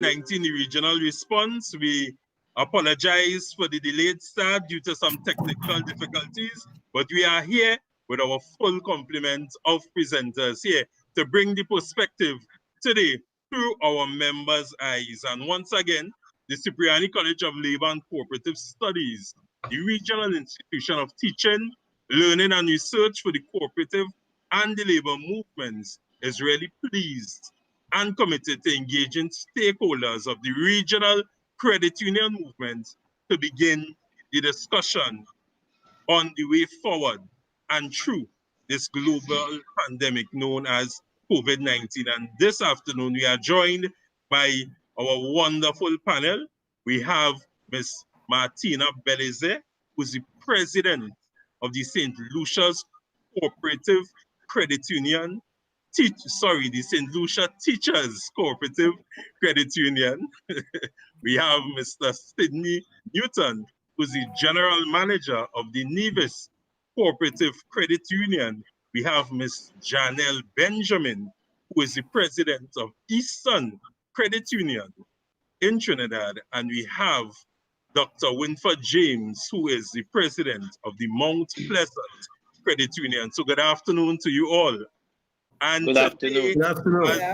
COVID-19 regional response. We apologize for the delayed start due to some technical difficulties, but we are here with our full complement of presenters here to bring the perspective today through our members' eyes. And once again, the Cipriani College of Labor and Cooperative Studies, the regional institution of teaching, learning and research for the cooperative and the labor movements, is really pleased and committed to engaging stakeholders of the regional credit union movement to begin the discussion on the way forward and through this global pandemic known as COVID-19. And this afternoon, we are joined by our wonderful panel. We have Ms. Martina Belize, who's the president of the St. Lucia's Cooperative Credit Union, the St. Lucia Teachers Cooperative Credit Union. We have Mr. Sidney Newton, who's the general manager of the Nevis Cooperative Credit Union. We have Ms. Janelle Benjamin, who is the president of Eastern Credit Union in Trinidad. And we have Dr. Winford James, who is the president of the Mount Pleasant Credit Union. So good afternoon to you all. And good afternoon. As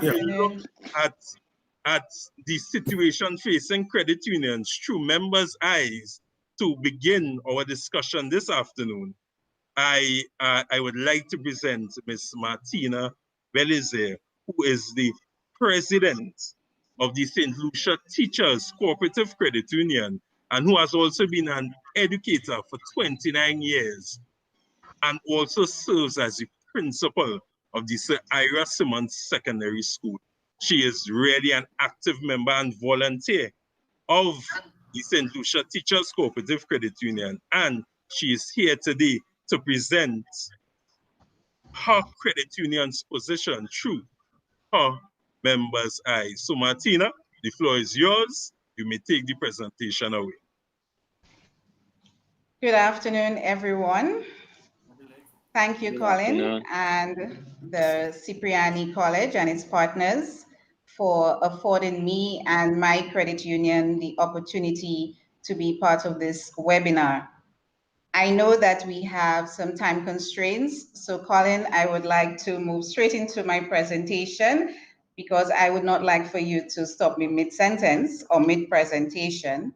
we look at the situation facing credit unions through members' eyes to begin our discussion this afternoon, I would like to present Ms. Martina Belize, who is the president of the St. Lucia Teachers Cooperative Credit Union, and who has also been an educator for 29 years, and also serves as the principal of the Sir Ira Simmons Secondary School. She is really an active member and volunteer of the St. Lucia Teachers Cooperative Credit Union, and she is here today to present her credit union's position through her members' eyes. So Martina, the floor is yours. You may take the presentation away. Good afternoon, everyone. Thank you, Colin, and the Cipriani College and its partners for affording me and my credit union the opportunity to be part of this webinar. I know that we have some time constraints, so Colin, I would like to move straight into my presentation because I would not like for you to stop me mid-sentence or mid-presentation.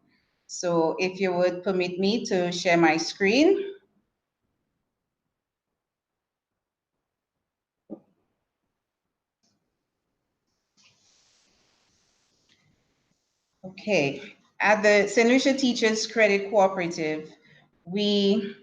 So if you would permit me to share my screen. Okay, at the St. Lucia Teachers Credit Cooperative, we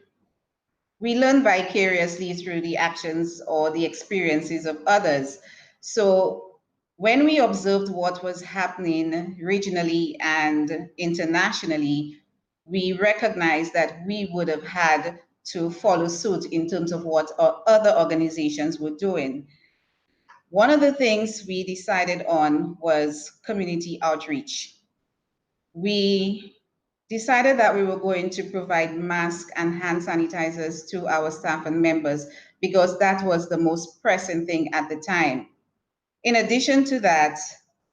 learn vicariously through the actions or the experiences of others. So when we observed what was happening regionally and internationally, we recognized that we would have had to follow suit in terms of what other organizations were doing. One of the things we decided on was community outreach. We decided that we were going to provide masks and hand sanitizers to our staff and members because that was the most pressing thing at the time. In addition to that,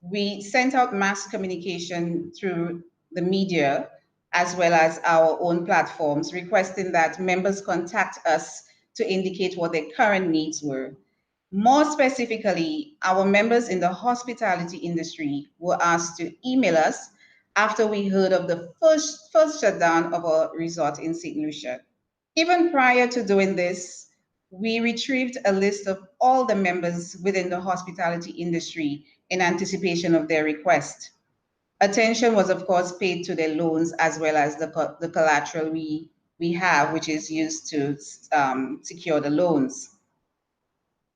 we sent out mass communication through the media as well as our own platforms, requesting that members contact us to indicate what their current needs were. More specifically, our members in the hospitality industry were asked to email us after we heard of the first shutdown of a resort in St. Lucia. Even prior to doing this, we retrieved a list of all the members within the hospitality industry in anticipation of their request. Attention was, of course, paid to their loans as well as the collateral we have, which is used to secure the loans.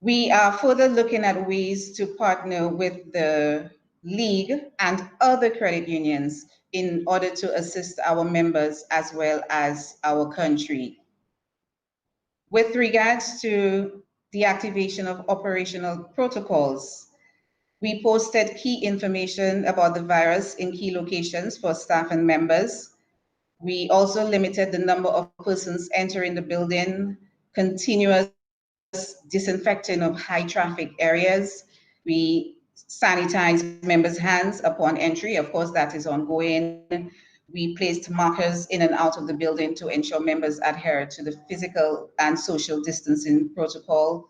We are further looking at ways to partner with the League and other credit unions in order to assist our members as well as our country. With regards to the activation of operational protocols, we posted key information about the virus in key locations for staff and members. We also limited the number of persons entering the building, continuous disinfecting of high traffic areas. We sanitize members' hands upon entry. Of course, that is ongoing. We placed markers in and out of the building to ensure members adhere to the physical and social distancing protocol.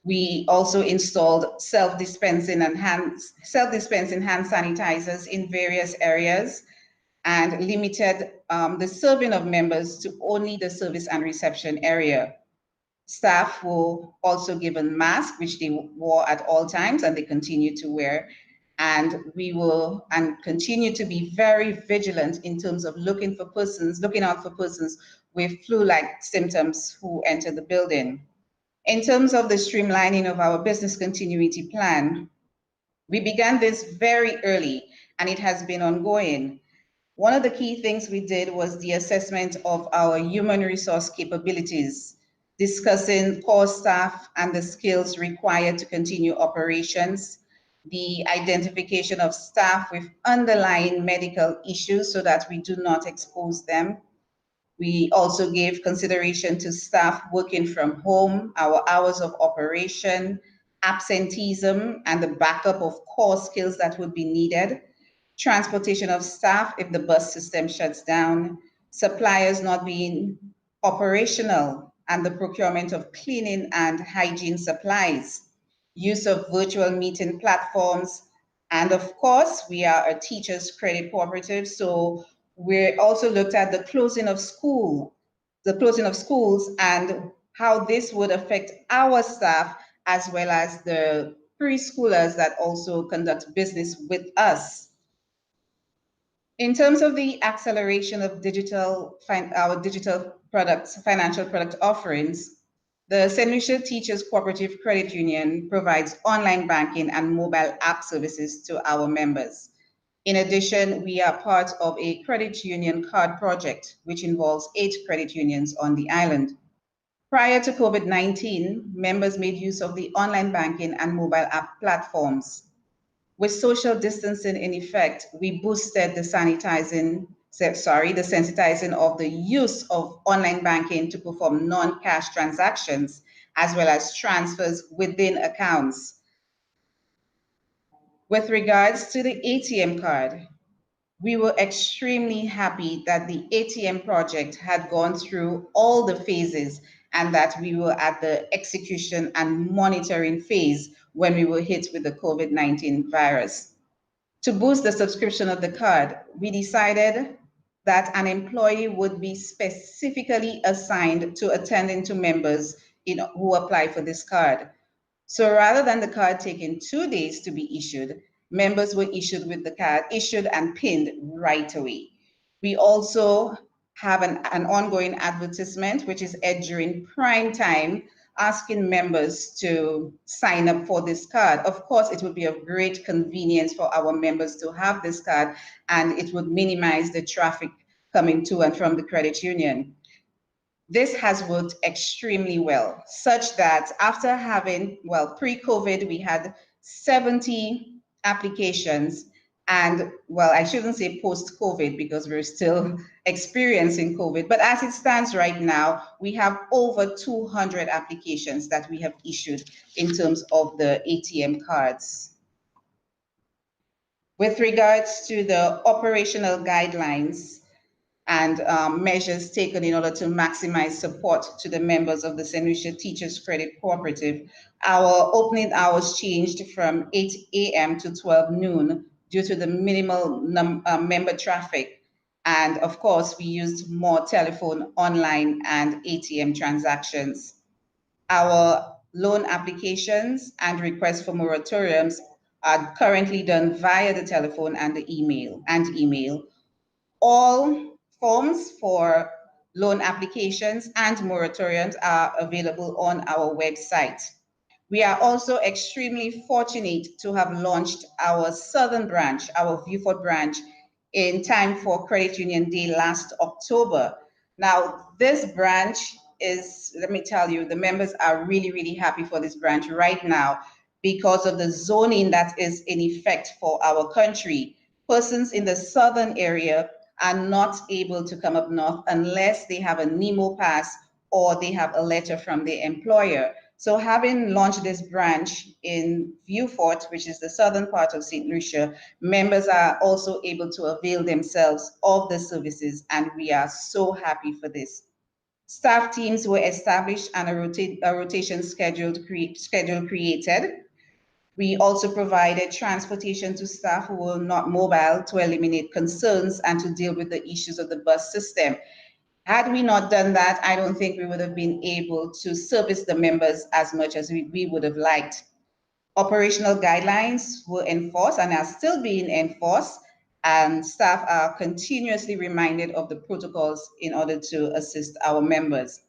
We also installed self-dispensing hand sanitizers in various areas and limited the serving of members to only the service and reception area. Staff were also given masks, which they wore at all times and they continue to wear. And we will and continue to be very vigilant in terms of looking out for persons with flu-like symptoms who enter the building. In terms of the streamlining of our business continuity plan, we began this very early and it has been ongoing. One of the key things we did was the assessment of our human resource capabilities, discussing core staff and the skills required to continue operations, the identification of staff with underlying medical issues so that we do not expose them. We also gave consideration to staff working from home, our hours of operation, absenteeism, and the backup of core skills that would be needed, transportation of staff if the bus system shuts down, suppliers not being operational, and the procurement of cleaning and hygiene supplies, use of virtual meeting platforms, and of course, we are a teachers credit cooperative, so we also looked at the closing of schools and how this would affect our staff as well as the preschoolers that also conduct business with us. In terms of the acceleration of our digital products, financial product offerings, the St. Lucia Teachers Cooperative Credit Union provides online banking and mobile app services to our members. In addition, we are part of a credit union card project, which involves 8 credit unions on the island. Prior to COVID-19, members made use of the online banking and mobile app platforms. With social distancing in effect, we boosted the sensitizing of the use of online banking to perform non-cash transactions, as well as transfers within accounts. With regards to the ATM card, we were extremely happy that the ATM project had gone through all the phases and that we were at the execution and monitoring phase when we were hit with the COVID-19 virus. To boost the subscription of the card, we decided that an employee would be specifically assigned to attending to members who apply for this card. So rather than the card taking 2 days to be issued, members were issued with the card issued and pinned right away. We also have an ongoing advertisement, which is aired during prime time, asking members to sign up for this card. Of course, it would be of great convenience for our members to have this card, and it would minimize the traffic coming to and from the credit union. This has worked extremely well, such that after having, pre-COVID, we had 70 applications. And I shouldn't say post-COVID because we're still experiencing COVID, but as it stands right now, we have over 200 applications that we have issued in terms of the ATM cards. With regards to the operational guidelines, and measures taken in order to maximize support to the members of the St. Lucia Teachers Credit Cooperative, our opening hours changed from 8 a.m. to 12 noon due to the minimal member traffic. And of course, we used more telephone, online, and ATM transactions. Our loan applications and requests for moratoriums are currently done via the telephone and the email. All forms for loan applications and moratoriums are available on our website. We are also extremely fortunate to have launched our southern branch, our Viewford branch, in time for Credit Union Day last October. Now, this branch is, let me tell you, the members are really, really happy for this branch right now because of the zoning that is in effect for our country. Persons in the southern area are not able to come up north unless they have a NEMO pass or they have a letter from their employer. So having launched this branch in Vieux-Fort, which is the southern part of St. Lucia, members are also able to avail themselves of the services, and we are so happy for this. Staff teams were established and a rotation schedule created. We also provided transportation to staff who were not mobile to eliminate concerns and to deal with the issues of the bus system. Had we not done that, I don't think we would have been able to service the members as much as we would have liked. Operational guidelines were enforced and are still being enforced, and staff are continuously reminded of the protocols in order to assist our members.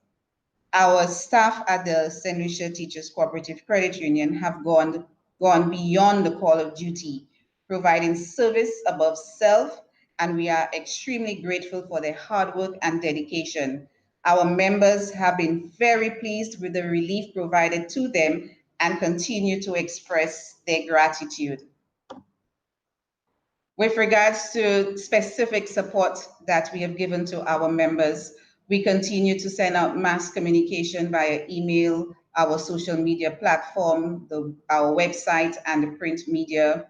Our staff at the St. Lucia Teachers Cooperative Credit Union have gone beyond the call of duty, providing service above self, and we are extremely grateful for their hard work and dedication. Our members have been very pleased with the relief provided to them and continue to express their gratitude. With regards to specific support that we have given to our members, we continue to send out mass communication via email, our social media platform, our website, and the print media.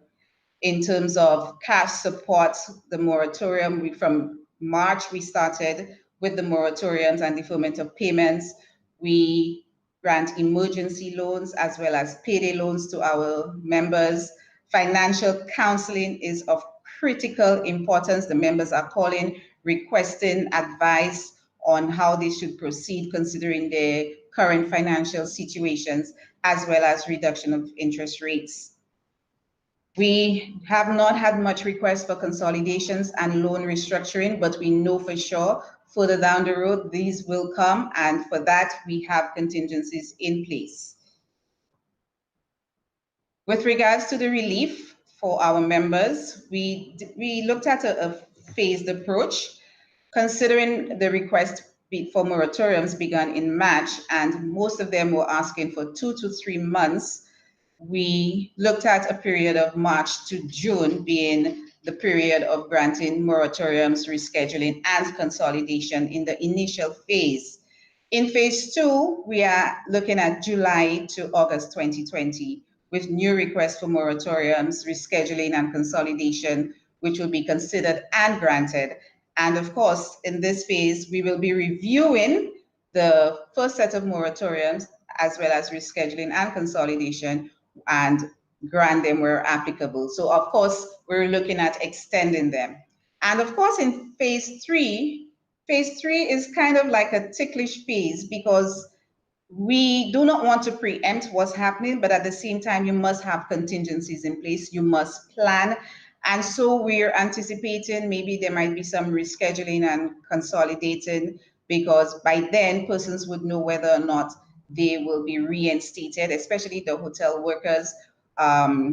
In terms of cash support, the moratorium, from March, we started with the moratoriums and deferment of payments. We grant emergency loans as well as payday loans to our members. Financial counseling is of critical importance. The members are calling, requesting advice on how they should proceed considering their current financial situations, as well as reduction of interest rates. We have not had much request for consolidations and loan restructuring, but we know for sure further down the road these will come, and for that we have contingencies in place. With regards to the relief for our members, we looked at a phased approach, considering the request for moratoriums began in March, and most of them were asking for 2 to 3 months. We looked at a period of March to June being the period of granting moratoriums, rescheduling, and consolidation in the initial phase. In phase 2, we are looking at July to August 2020, with new requests for moratoriums, rescheduling, and consolidation, which will be considered and granted. And of course, in this phase, we will be reviewing the first set of moratoriums as well as rescheduling and consolidation, and grant them where applicable. So of course, we're looking at extending them. And of course, in phase 3 is kind of like a ticklish phase, because we do not want to preempt what's happening, but at the same time, you must have contingencies in place. You must plan. And so we're anticipating maybe there might be some rescheduling and consolidating, because by then persons would know whether or not they will be reinstated, especially the hotel workers.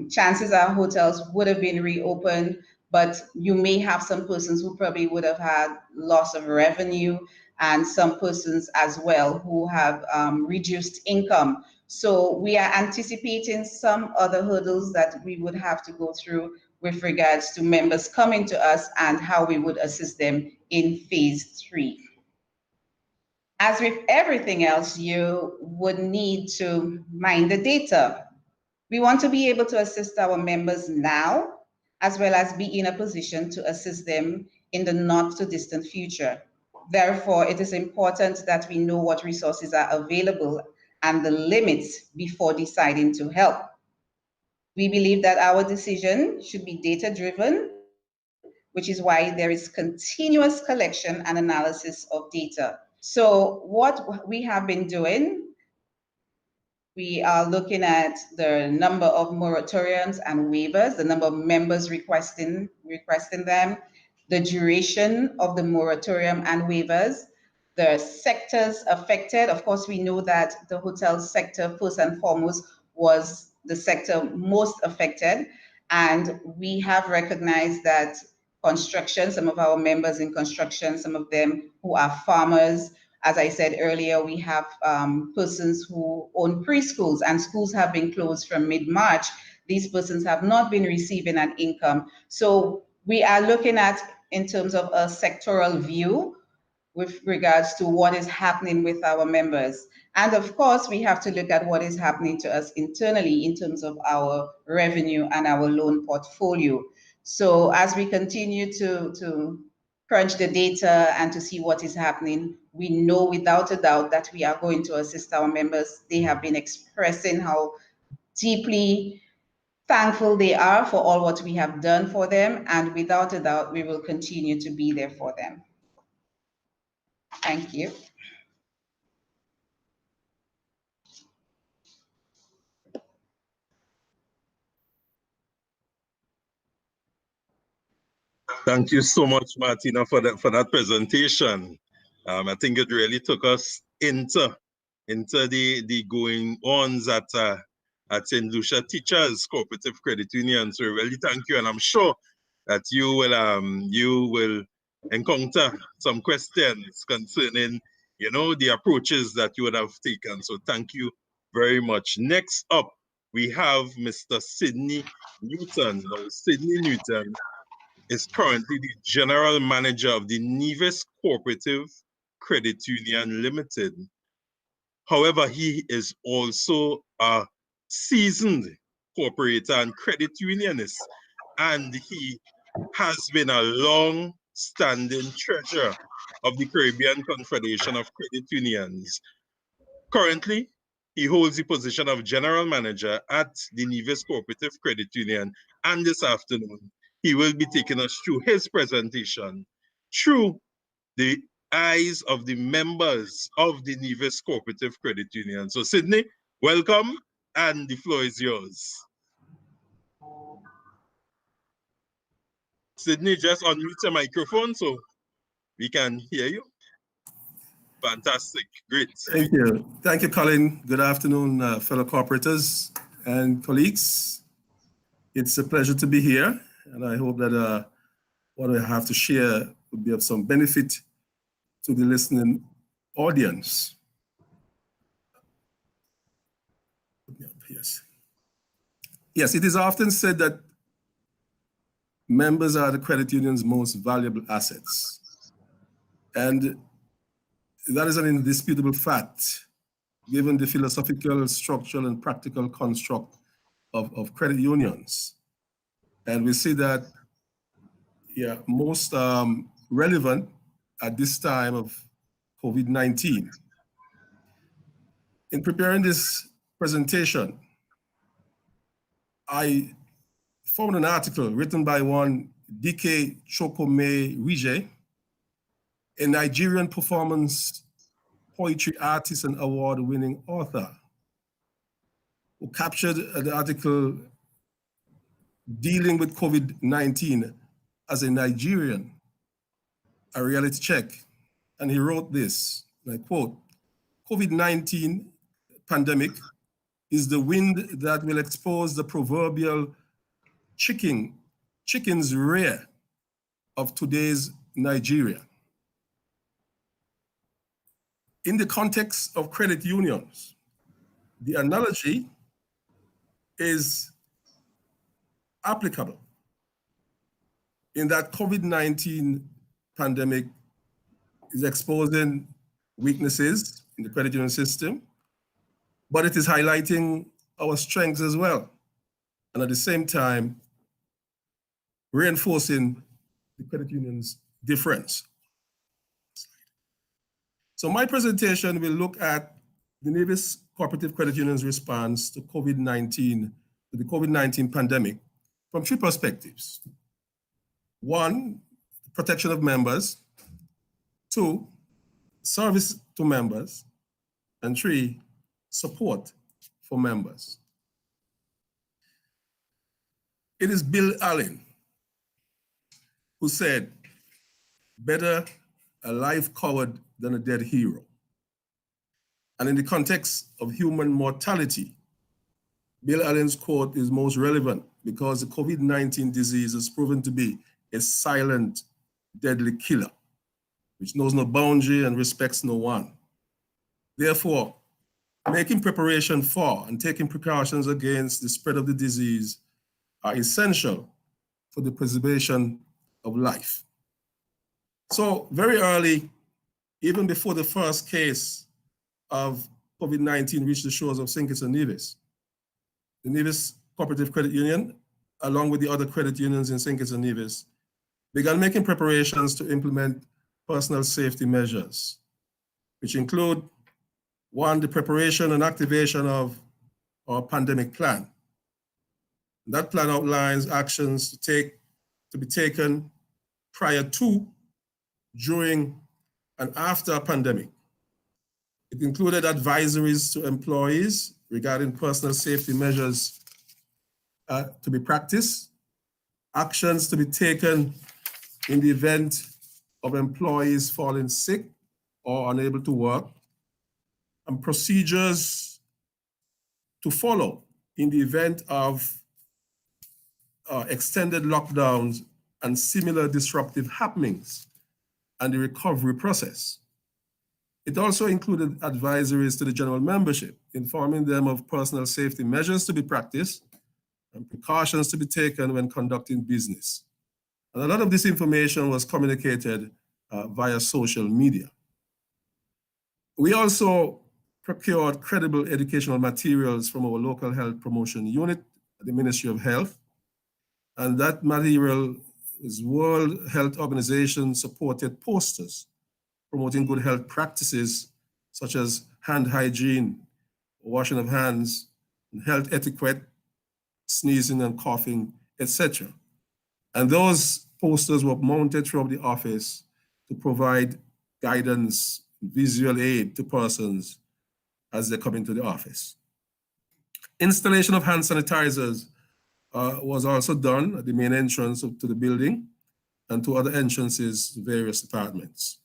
Chances are hotels would have been reopened, but you may have some persons who probably would have had loss of revenue, and some persons as well who have reduced income. So we are anticipating some other hurdles that we would have to go through with regards to members coming to us and how we would assist them in phase 3. As with everything else, you would need to mine the data. We want to be able to assist our members now, as well as be in a position to assist them in the not too distant future. Therefore, it is important that we know what resources are available and the limits before deciding to help. We believe that our decision should be data-driven, which is why there is continuous collection and analysis of data. So what we have been doing, we are looking at the number of moratoriums and waivers, the number of members requesting them, the duration of the moratorium and waivers, the sectors affected. Of course, we know that the hotel sector, first and foremost, was the sector most affected. And we have recognized that construction, some of our members in construction, some of them who are farmers, as I said earlier, we have persons who own preschools, and schools have been closed from mid-March. These persons have not been receiving an income. So we are looking at, in terms of a sectoral view, with regards to what is happening with our members. And of course, we have to look at what is happening to us internally in terms of our revenue and our loan portfolio. So as we continue to crunch the data and to see what is happening, we know without a doubt that we are going to assist our members. They have been expressing how deeply thankful they are for all what we have done for them, and without a doubt, we will continue to be there for them. Thank you. Thank you so much, Martina, for that presentation. I think it really took us into the going ons at St. Lucia Teachers Cooperative Credit Union. So really thank you, and I'm sure that you will encounter some questions concerning the approaches that you would have taken. So thank you very much. Next up, we have Mr. Sydney Newton. Now, Sydney Newton is currently the General Manager of the Nevis Cooperative Credit Union Limited. However, he is also a seasoned cooperator and credit unionist, and he has been a long-standing treasurer of the Caribbean Confederation of Credit Unions. Currently, he holds the position of General Manager at the Nevis Cooperative Credit Union, and this afternoon, he will be taking us through his presentation through the eyes of the members of the Nevis Cooperative Credit Union. So Sydney, welcome, and the floor is yours. Sydney, just unmute your microphone so we can hear you. Fantastic, great. Thank you. Thank you, Colin. Good afternoon, fellow cooperators and colleagues. It's a pleasure to be here, and I hope that what I have to share will be of some benefit to the listening audience. Yes, it is often said that members are the credit union's most valuable assets. And that is an indisputable fact, given the philosophical, structural, and practical construct of credit unions. And we see that, most relevant at this time of COVID-19. In preparing this presentation, I found an article written by one Dike Chokome Rije, a Nigerian performance poetry artist and award-winning author, who captured the article dealing with COVID-19 as a Nigerian, a reality check. And he wrote this, and I quote, "COVID-19 pandemic is the wind that will expose the proverbial chicken's rear of today's Nigeria." In the context of credit unions, the analogy is applicable in that COVID-19 pandemic is exposing weaknesses in the credit union system, but it is highlighting our strengths as well, and at the same time, reinforcing the credit union's difference. So my presentation will look at the Nevis Cooperative Credit Union's response to the COVID-19 pandemic from three perspectives. One, protection of members. Two, service to members. And three, support for members. It is Bill Allen who said, "Better a life coward than a dead hero." And in the context of human mortality, Bill Allen's quote is most relevant because the COVID-19 disease has proven to be a silent, deadly killer, which knows no boundary and respects no one. Therefore, making preparation for and taking precautions against the spread of the disease are essential for the preservation of life. So very early even before the first case of COVID-19 reached the shores of St. Kitts and Nevis. The Nevis Cooperative Credit Union, along with the other credit unions in St. Kitts and Nevis, began making preparations to implement personal safety measures, which include, one, the preparation and activation of our pandemic plan. That plan outlines actions to be taken prior to, during, and after a pandemic. It included advisories to employees regarding personal safety measures to be practiced, actions to be taken in the event of employees falling sick or unable to work, and procedures to follow in the event of extended lockdowns and similar disruptive happenings, and the recovery process. It also included advisories to the general membership, informing them of personal safety measures to be practiced and precautions to be taken when conducting business. And a lot of this information was communicated via social media. We also procured credible educational materials from our local health promotion unit at the Ministry of Health. And that material is World Health Organization supported posters promoting good health practices such as hand hygiene, washing of hands, and health etiquette, sneezing and coughing, etc. And those posters were mounted throughout the office to provide guidance, visual aid to persons as they come into the office. Installation of hand sanitizers was also done at the main entrance to the building and to other entrances to various departments.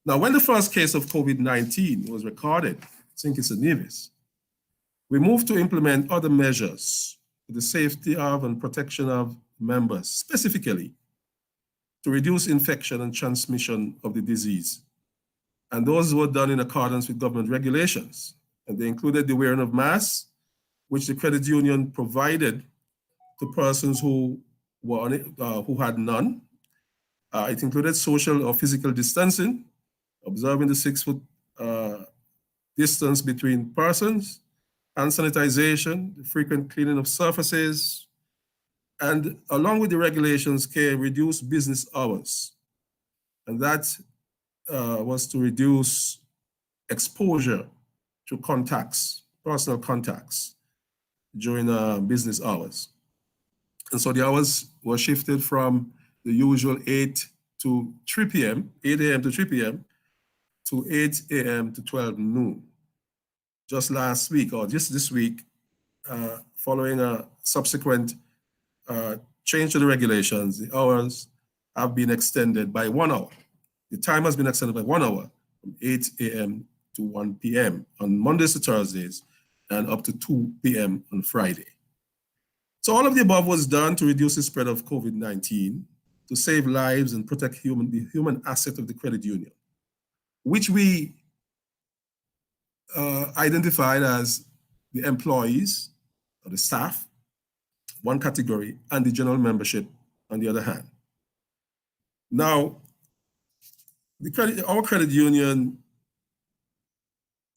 Now, when the first case of COVID-19 was recorded in St. Kitts and Nevis, we moved to implement other measures for the safety of and protection of members, specifically to reduce infection and transmission of the disease. And those were done in accordance with government regulations. And they included the wearing of masks, which the credit union provided to persons who had none. It included social or physical distancing, observing the 6-foot distance between persons, hand sanitization, the frequent cleaning of surfaces, and along with the regulations came reduced business hours. And that was to reduce exposure to contacts, personal contacts during business hours. And so the hours were shifted from the usual 8 to 3 p.m., 8 a.m. to 3 p.m., to 8 a.m. to 12 noon. Just last week, or just this week, following a subsequent change to the regulations, the hours have been extended by 1 hour. The time has been extended by 1 hour from 8 a.m. to 1 p.m. on Mondays to Thursdays and up to 2 p.m. on Friday. So all of the above was done to reduce the spread of COVID-19, to save lives and protect the human asset of the credit union, which we identified as the employees or the staff, one category, and the general membership on the other hand. Now, our credit union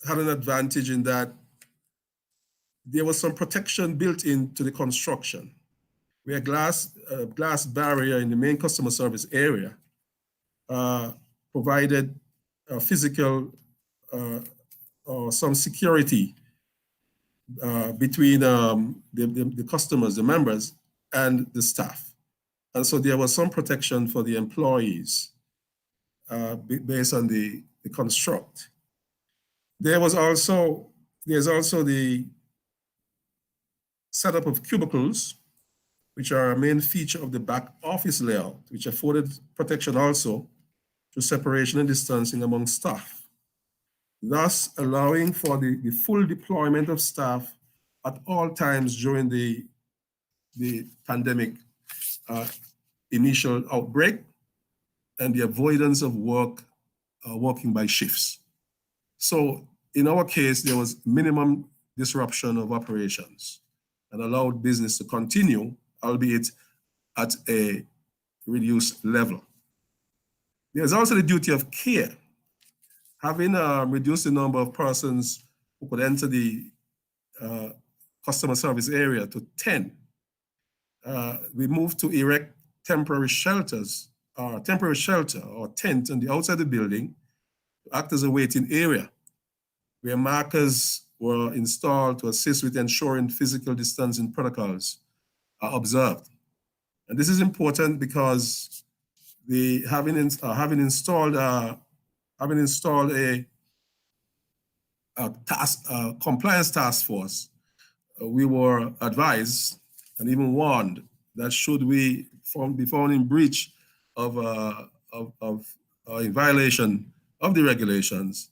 had an advantage in that there was some protection built into the construction. We had glass barrier in the main customer service area provided physical or some security between the customers, the members, and the staff. And so there was some protection for the employees based on the construct. There's also the setup of cubicles, which are a main feature of the back office layout, which afforded protection also to separation and distancing among staff, thus allowing for the full deployment of staff at all times during the pandemic initial outbreak and the avoidance of working by shifts. So in our case, there was minimum disruption of operations and allowed business to continue, albeit at a reduced level. There's also the duty of care. Having reduced the number of persons who could enter the customer service area to 10, we moved to erect temporary shelters, temporary shelter or tent on the outside of the building to act as a waiting area where markers were installed to assist with ensuring physical distancing protocols are observed. And this is important because having installed a compliance task force, we were advised and even warned that should we be found in breach of in violation of the regulations,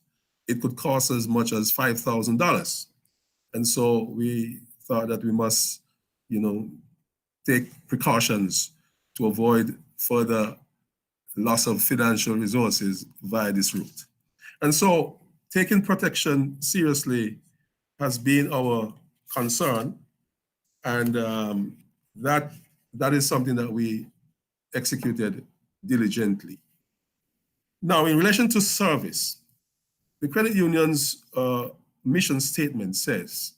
it could cost as much as $5,000. And so we thought that we must, take precautions to avoid further loss of financial resources via this route. And so taking protection seriously has been our concern, and that is something that we executed diligently. Now, in relation to service, the credit union's mission statement says,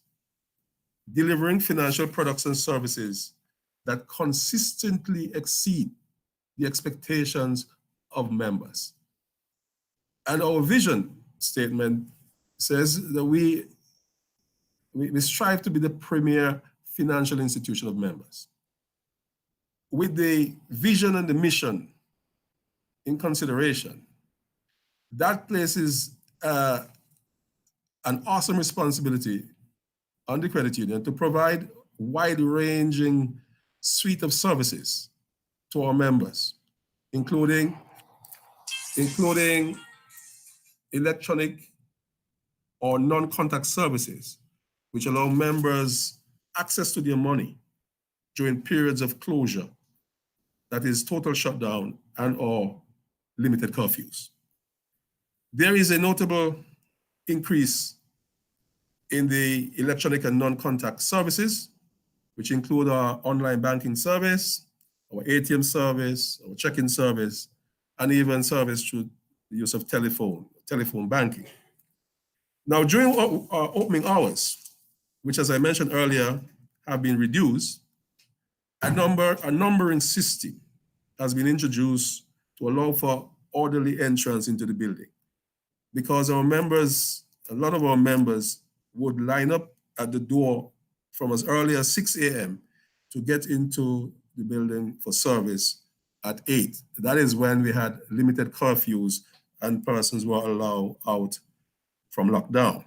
delivering financial products and services that consistently exceed the expectations of members. And our vision statement says that we strive to be the premier financial institution of members. With the vision and the mission in consideration, that places an awesome responsibility on the credit union to provide wide-ranging suite of services to our members, including electronic or non-contact services, which allow members access to their money during periods of closure, that is total shutdown and/or limited curfews. There is a notable increase in the electronic and non-contact services, which include our online banking service, our ATM service, our check-in service, and even service through the use of telephone banking. Now, during our opening hours, which, as I mentioned earlier, have been reduced, a numbering system has been introduced to allow for orderly entrance into the building, because a lot of our members would line up at the door from as early as 6 a.m. to get into the building for service at 8. That is when we had limited curfews and persons were allowed out from lockdown.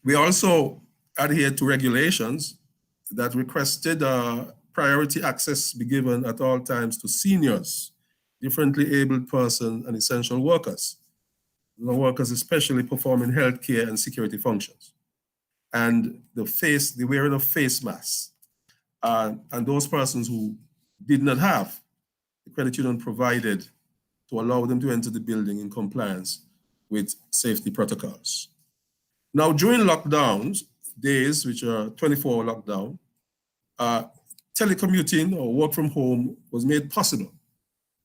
We also adhered to regulations that requested priority access be given at all times to seniors, differently abled persons, and essential workers. The workers especially performing healthcare and security functions. And the wearing of face masks. And those persons who did not have, the credit union provided to allow them to enter the building in compliance with safety protocols. Now, during lockdowns days, which are 24-hour lockdown, telecommuting or work from home was made possible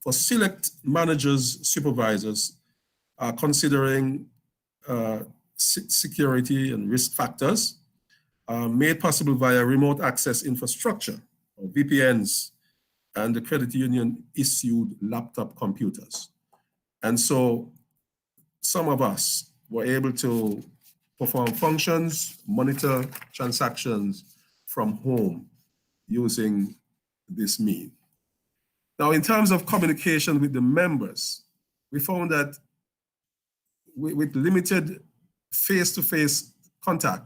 for select managers, supervisors, considering security and risk factors, made possible via remote access infrastructure, or VPNs, and the credit union issued laptop computers. And so some of us were able to perform functions, monitor transactions from home using this means. Now, in terms of communication with the members, we found that with limited face-to-face contact,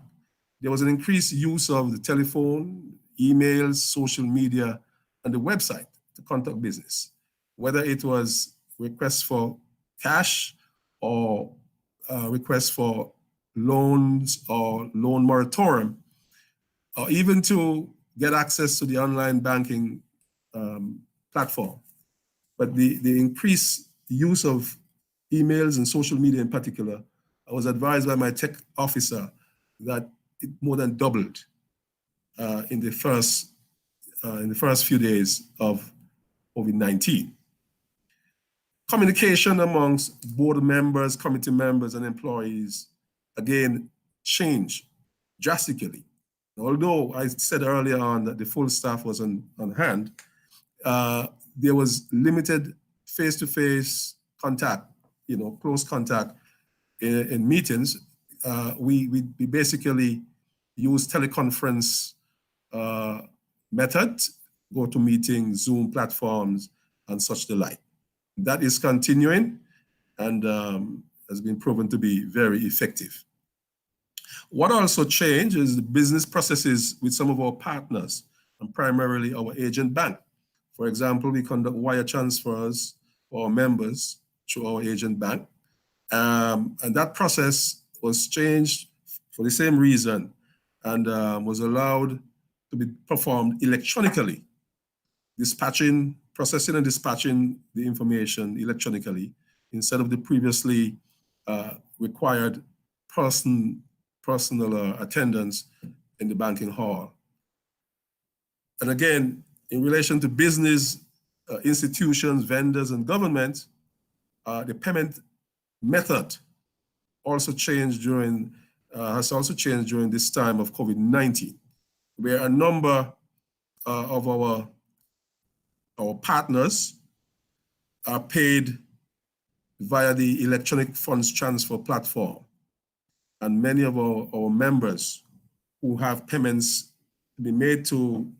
there was an increased use of the telephone, emails, social media, and the website to conduct business, whether it was requests for cash or requests for loans or loan moratorium, or even to get access to the online banking platform. But the increased use of emails and social media in particular, I was advised by my tech officer that it more than doubled in the first few days of COVID-19. Communication amongst board members, committee members, and employees, again, changed drastically. Although I said earlier on that the full staff was on hand, there was limited face-to-face contact, close contact in meetings. We basically use teleconference method, go to meetings, Zoom platforms, and such the like. That is continuing and has been proven to be very effective. What also changed is the business processes with some of our partners, and primarily our agent bank. For example, we conduct wire transfers for our members through our agent bank. And that process was changed for the same reason and was allowed to be performed electronically, processing and dispatching the information electronically instead of the previously required personal attendance in the banking hall. And again, in relation to business institutions, vendors, and government, the payment method also changed has also changed during this time of COVID-19, where a number of our partners are paid via the electronic funds transfer platform. And many of our members who have payments to be made to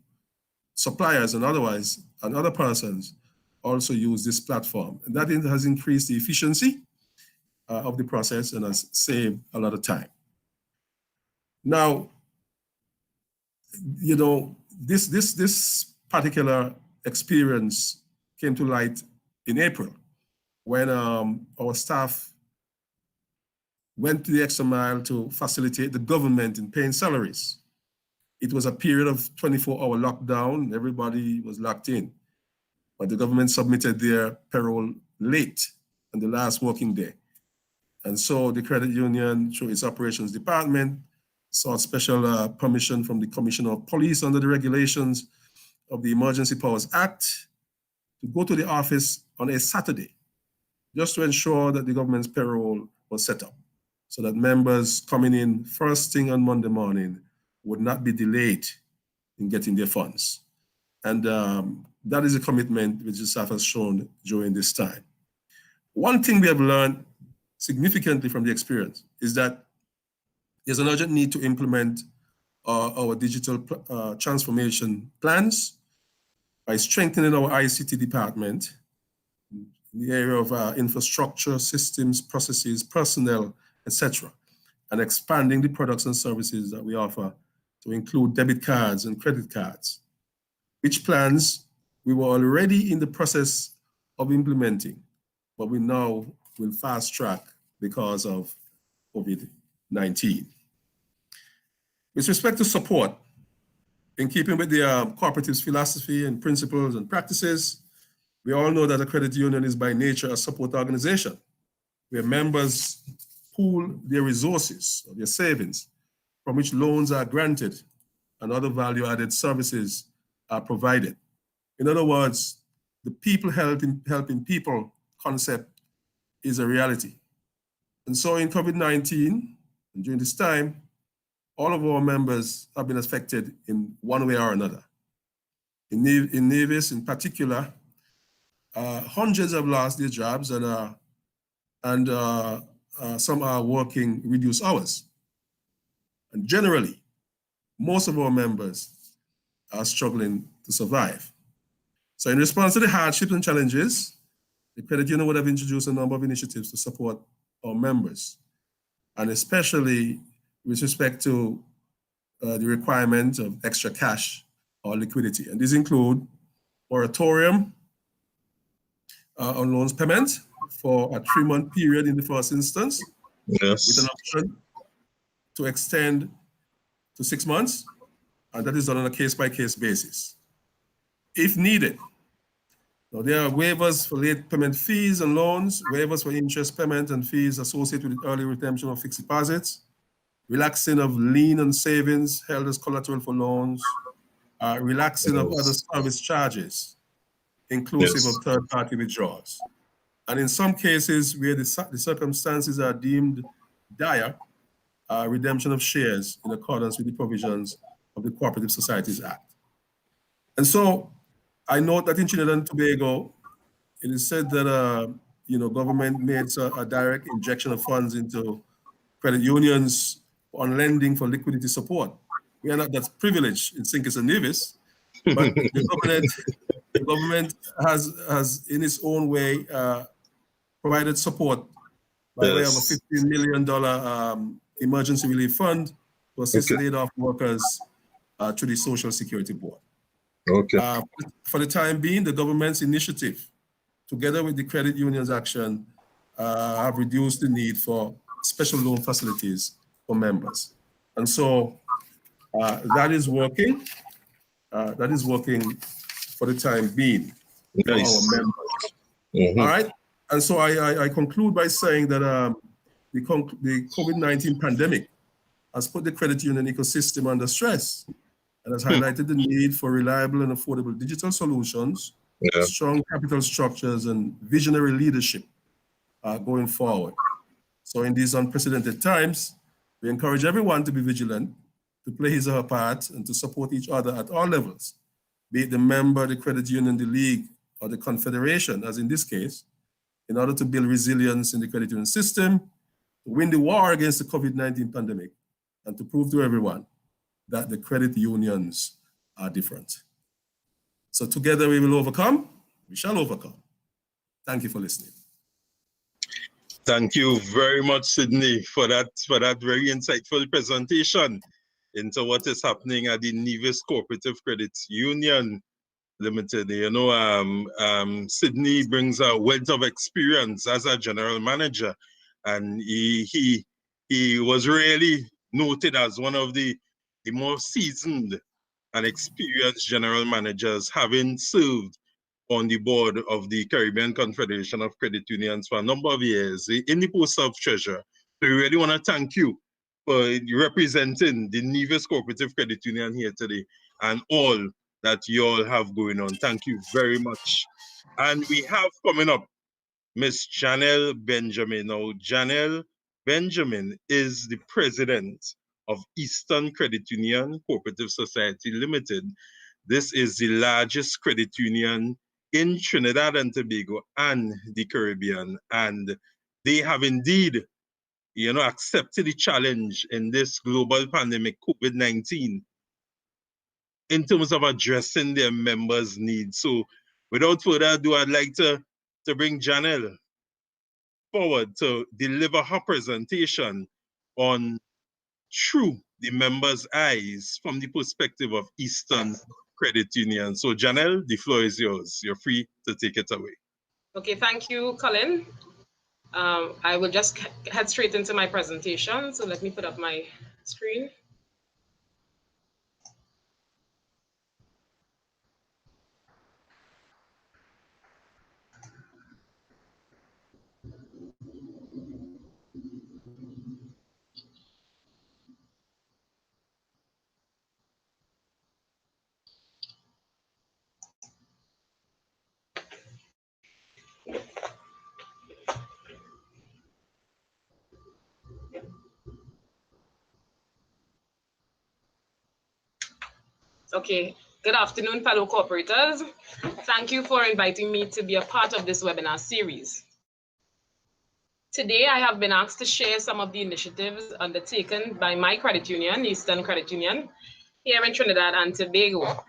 suppliers and other persons also use this platform. And that has increased the efficiency of the process and has saved a lot of time. Now, this particular experience came to light in April when our staff went to the extra mile to facilitate the government in paying salaries. It was a period of 24-hour lockdown. Everybody was locked in, but the government submitted their payroll late on the last working day. And so the credit union, through its operations department, sought special permission from the Commissioner of Police under the regulations of the Emergency Powers Act to go to the office on a Saturday, just to ensure that the government's payroll was set up, so that members coming in first thing on Monday morning would not be delayed in getting their funds. And that is a commitment which the staff has shown during this time. One thing we have learned significantly from the experience is that there's an urgent need to implement our digital transformation plans by strengthening our ICT department in the area of infrastructure, systems, processes, personnel, etc., and expanding the products and services that we offer to include debit cards and credit cards, which plans we were already in the process of implementing, but we now will fast track because of COVID-19. With respect to support, in keeping with the cooperative's philosophy and principles and practices, we all know that a credit union is by nature a support organization where members pool their resources or their savings from which loans are granted and other value-added services are provided. In other words, the people helping people concept is a reality. And so in COVID-19, and during this time, all of our members have been affected in one way or another. In Nevis in particular, hundreds have lost their jobs and some are working reduced hours. And generally, most of our members are struggling to survive. So in response to the hardships and challenges, the credit union would have introduced a number of initiatives to support our members, and especially with respect to the requirement of extra cash or liquidity. And these include moratorium on loans payment for a 3-month period in the first instance, Yes. with an option to extend to 6 months, and that is done on a case-by-case basis, if needed. Now, there are waivers for late payment fees and loans, waivers for interest payment and fees associated with early redemption of fixed deposits, relaxing of lien on savings held as collateral for loans, relaxing of other service charges, inclusive of third-party withdrawals. And in some cases where the circumstances are deemed dire, redemption of shares in accordance with the provisions of the Cooperative Societies Act. And so I note that in Trinidad and Tobago, it is said that government made a direct injection of funds into credit unions on lending for liquidity support. We are not that privileged in St. Kitts and Nevis, but the government has in its own way provided support by way of a $15 million emergency relief fund to assist laid-off workers through the Social Security Board. Okay. For the time being, the government's initiative, together with the credit union's action, have reduced the need for special loan facilities for members. And so that is working. That is working for the time being for our members. All right. And so I conclude by saying that the COVID-19 pandemic has put the credit union ecosystem under stress and has highlighted the need for reliable and affordable digital solutions, strong capital structures, and visionary leadership going forward. So in these unprecedented times, we encourage everyone to be vigilant, to play his or her part, and to support each other at all levels, be it the member, the credit union, the league, or the confederation, as in this case, in order to build resilience in the credit union system, to win the war against the COVID-19 pandemic, and to prove to everyone that the credit unions are different. So together we will overcome, we shall overcome. Thank you for listening. Thank you very much, Sydney, for that very insightful presentation into what is happening at the Nevis Cooperative Credit Union Limited. You know, Sydney brings a wealth of experience as a general manager, and he was really noted as one of the more seasoned and experienced general managers, having served on the board of the Caribbean Confederation of Credit Unions for a number of years in the post of treasurer. So we really want to thank you for representing the Nevis Cooperative Credit Union here today and all that you all have going on. Thank you very much. And we have coming up Miss Janelle Benjamin. Now, Janelle Benjamin is the president of Eastern Credit Union Cooperative Society Limited. This is the largest credit union in Trinidad and Tobago and the Caribbean. And they have indeed, you know, accepted the challenge in this global pandemic, COVID-19, in terms of addressing their members' needs. So without further ado, I'd like to bring Janelle forward to deliver her presentation on Through the Members' Eyes from the perspective of Eastern Credit Union. So Janelle, the floor is yours. You're free to take it away. Okay, thank you, Colin. I will just head straight into my presentation. So let me put up my screen. Okay, good afternoon, fellow cooperators. Thank you for inviting me to be a part of this webinar series. Today, I have been asked to share some of the initiatives undertaken by my credit union, Eastern Credit Union, here in Trinidad and Tobago,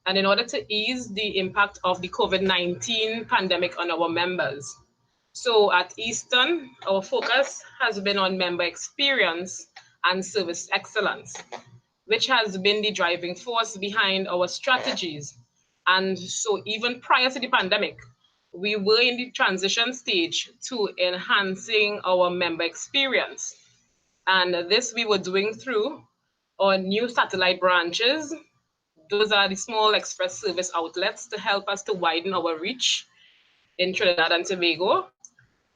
and in order to ease the impact of the COVID-19 pandemic on our members. So at Eastern, our focus has been on member experience and service excellence, which has been the driving force behind our strategies. And so even prior to the pandemic, we were in the transition stage to enhancing our member experience. And this we were doing through our new satellite branches. Those are the small express service outlets to help us to widen our reach in Trinidad and Tobago.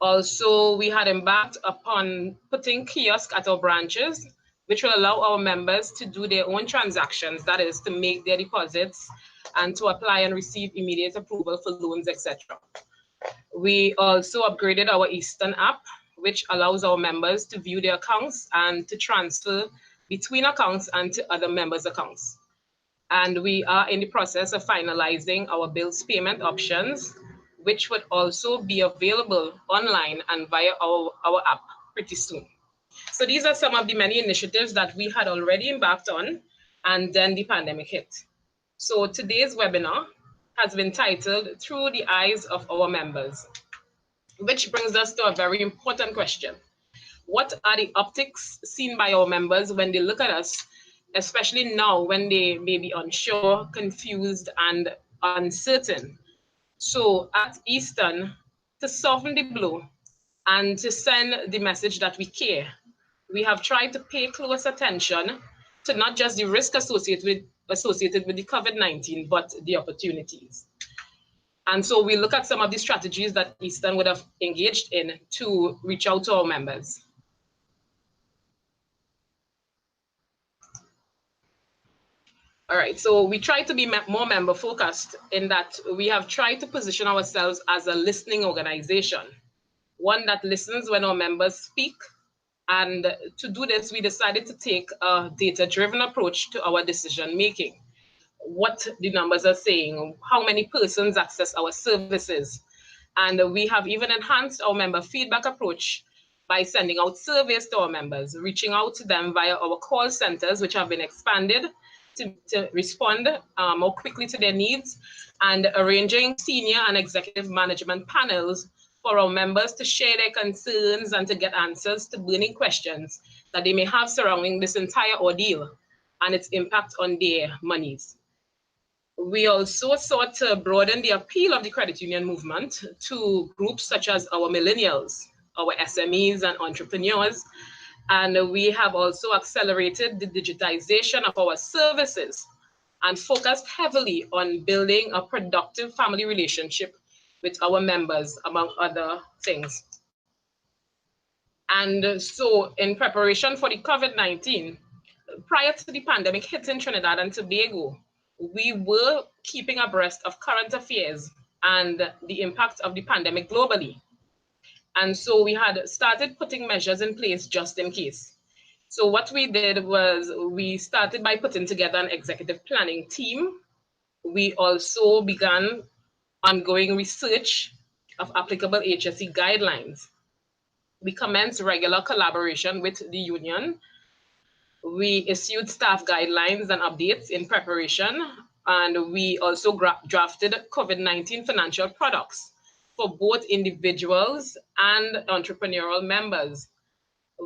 Also, we had embarked upon putting kiosks at our branches, which will allow our members to do their own transactions, that is, to make their deposits and to apply and receive immediate approval for loans, etc. We also upgraded our Eastern app, which allows our members to view their accounts and to transfer between accounts and to other members' accounts. And we are in the process of finalizing our bills payment options, which would also be available online and via our app pretty soon. So these are some of the many initiatives that we had already embarked on, and then the pandemic hit. So today's webinar has been titled Through the Eyes of Our Members, which brings us to a very important question. What are the optics seen by our members when they look at us, especially now when they may be unsure, confused, and uncertain? So at Eastern, to soften the blow and to send the message that we care, we have tried to pay close attention to not just the risk associated with the COVID-19, but the opportunities. And so we look at some of the strategies that Eastern would have engaged in to reach out to our members. All right, so we try to be more member focused in that we have tried to position ourselves as a listening organization, one that listens when our members speak. And to do this, we decided to take a data-driven approach to our decision making. What the numbers are saying, how many persons access our services. And we have even enhanced our member feedback approach by sending out surveys to our members, reaching out to them via our call centers, which have been expanded to respond more quickly to their needs, and arranging senior and executive management panels for our members to share their concerns and to get answers to burning questions that they may have surrounding this entire ordeal and its impact on their monies. We also sought to broaden the appeal of the credit union movement to groups such as our millennials, our SMEs and entrepreneurs. And we have also accelerated the digitization of our services and focused heavily on building a productive family relationship with our members, among other things. And so in preparation for the COVID-19, prior to the pandemic hitting Trinidad and Tobago, we were keeping abreast of current affairs and the impact of the pandemic globally. And so we had started putting measures in place just in case. So what we did was we started by putting together an executive planning team. We also began ongoing research of applicable HSE guidelines. We commenced regular collaboration with the union. We issued staff guidelines and updates in preparation, and we also drafted COVID-19 financial products for both individuals and entrepreneurial members.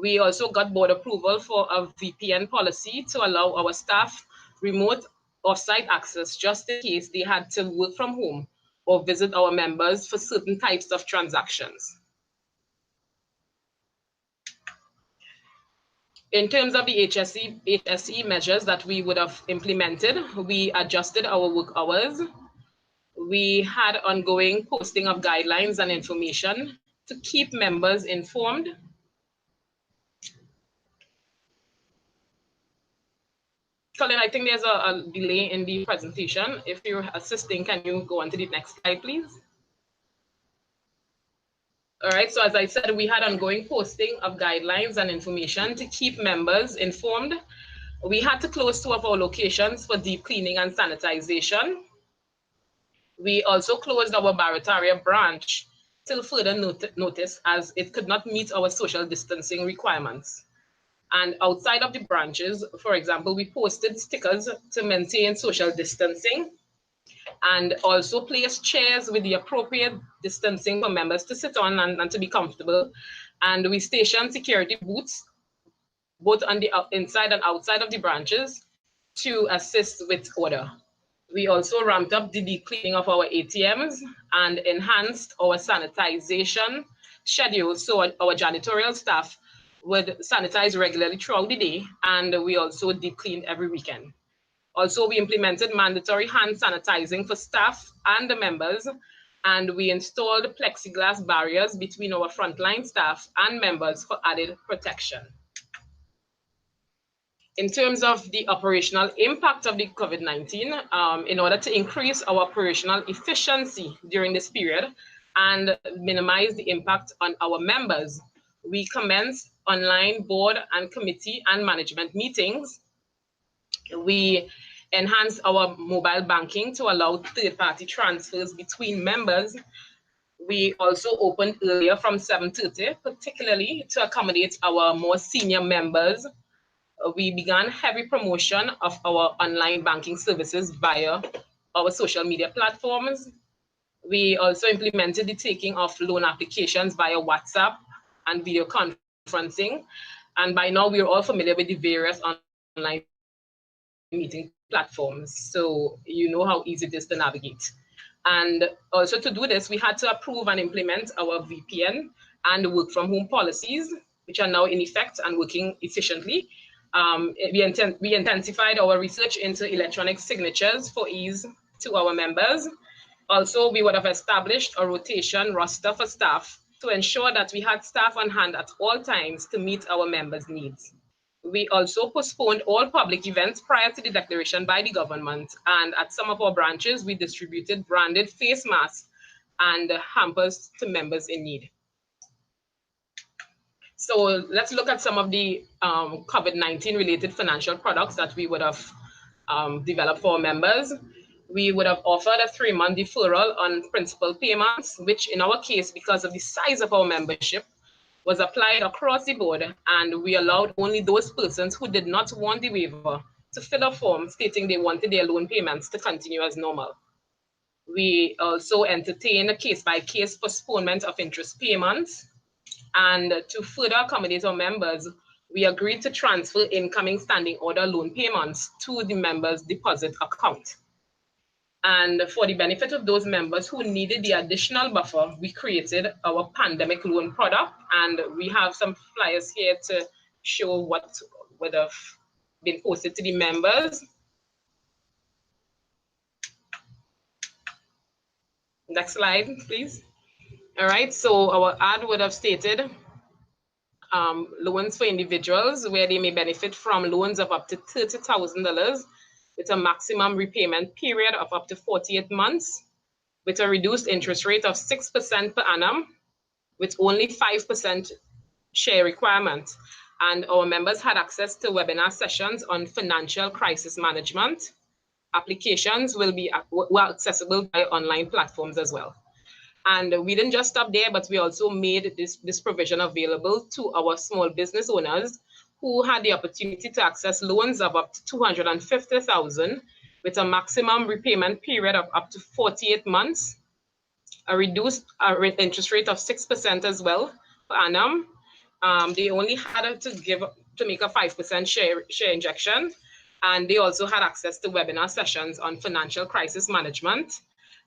We also got board approval for a VPN policy to allow our staff remote off-site access just in case they had to work from home or visit our members for certain types of transactions. In terms of the HSE measures that we would have implemented, we adjusted our work hours. We had ongoing posting of guidelines and information to keep members informed. Colin, I think there's a delay in the presentation. If you're assisting, can you go on to the next slide, please? All right, so as I said, we had ongoing posting of guidelines and information to keep members informed. We had to close 2 of our locations for deep cleaning and sanitization. We also closed our Barataria branch till further notice, as it could not meet our social distancing requirements. And outside of the branches, for example, we posted stickers to maintain social distancing and also placed chairs with the appropriate distancing for members to sit on and to be comfortable. And we stationed security booths, both on the inside and outside of the branches, to assist with order. We also ramped up the deep cleaning of our ATMs and enhanced our sanitization schedule, so our janitorial staff would sanitize regularly throughout the day, and we also deep cleaned every weekend. Also, we implemented mandatory hand sanitizing for staff and the members, and we installed plexiglass barriers between our frontline staff and members for added protection. In terms of the operational impact of the COVID-19, in order to increase our operational efficiency during this period and minimize the impact on our members. We commenced online board and committee and management meetings. We enhanced our mobile banking to allow third-party transfers between members. We also opened earlier from 7:30, particularly to accommodate our more senior members. We began heavy promotion of our online banking services via our social media platforms. We also implemented the taking of loan applications via WhatsApp and video conferencing. And by now, we're all familiar with the various online meeting platforms. So you know how easy it is to navigate. And also to do this, we had to approve and implement our VPN and work from home policies, which are now in effect and working efficiently. We intensified our research into electronic signatures for ease to our members. Also, we would have established a rotation roster for staff to ensure that we had staff on hand at all times to meet our members' needs. We also postponed all public events prior to the declaration by the government. And at some of our branches, we distributed branded face masks and hampers to members in need. So let's look at some of the COVID-19 related financial products that we would have developed for our members. We would have offered a 3-month deferral on principal payments, which in our case, because of the size of our membership, was applied across the board, and we allowed only those persons who did not want the waiver to fill a form stating they wanted their loan payments to continue as normal. We also entertained a case-by-case postponement of interest payments, and to further accommodate our members, we agreed to transfer incoming standing order loan payments to the members' deposit account. And for the benefit of those members who needed the additional buffer, we created our pandemic loan product. And we have some flyers here to show what would have been posted to the members. Next slide, please. All right, so our ad would have stated loans for individuals where they may benefit from loans of up to $30,000 with a maximum repayment period of up to 48 months, with a reduced interest rate of 6% per annum, with only 5% share requirement. And our members had access to webinar sessions on financial crisis management. Applications were accessible by online platforms as well. And we didn't just stop there, but we also made this provision available to our small business owners who had the opportunity to access loans of up to $250,000 with a maximum repayment period of up to 48 months, a reduced interest rate of 6% as well per annum. They only had to make a 5% share injection, and they also had access to webinar sessions on financial crisis management.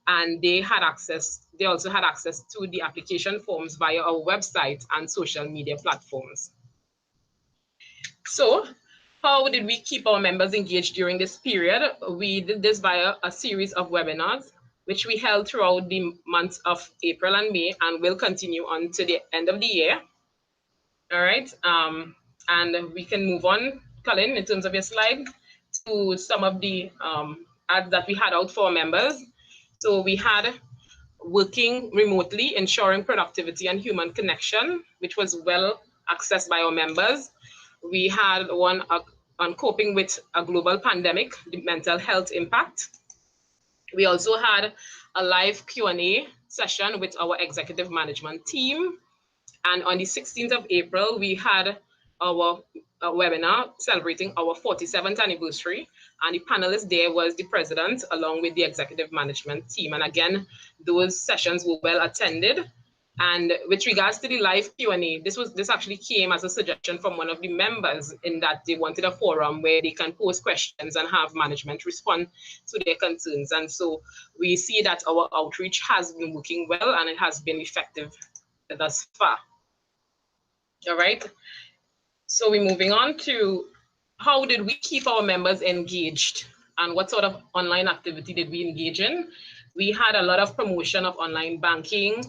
And they also had access to the application forms via our website and social media platforms. So how did we keep our members engaged during this period? We did this via a series of webinars, which we held throughout the months of April and May, and will continue on to the end of the year. All right, and we can move on, Colin, in terms of your slide, to some of the ads that we had out for our members. So we had working remotely, ensuring productivity and human connection, which was well accessed by our members. We had one on coping with a global pandemic, the mental health impact. We also had a live Q&A session with our executive management team. And on the 16th of April, we had our webinar celebrating our 47th anniversary. And the panelist there was the president along with the executive management team. And again, those sessions were well attended. And with regards to the live Q&A, this actually came as a suggestion from one of the members, in that they wanted a forum where they can pose questions and have management respond to their concerns. And so we see that our outreach has been working well and it has been effective thus far. All right. So we're moving on to how did we keep our members engaged and what sort of online activity did we engage in? We had a lot of promotion of online banking.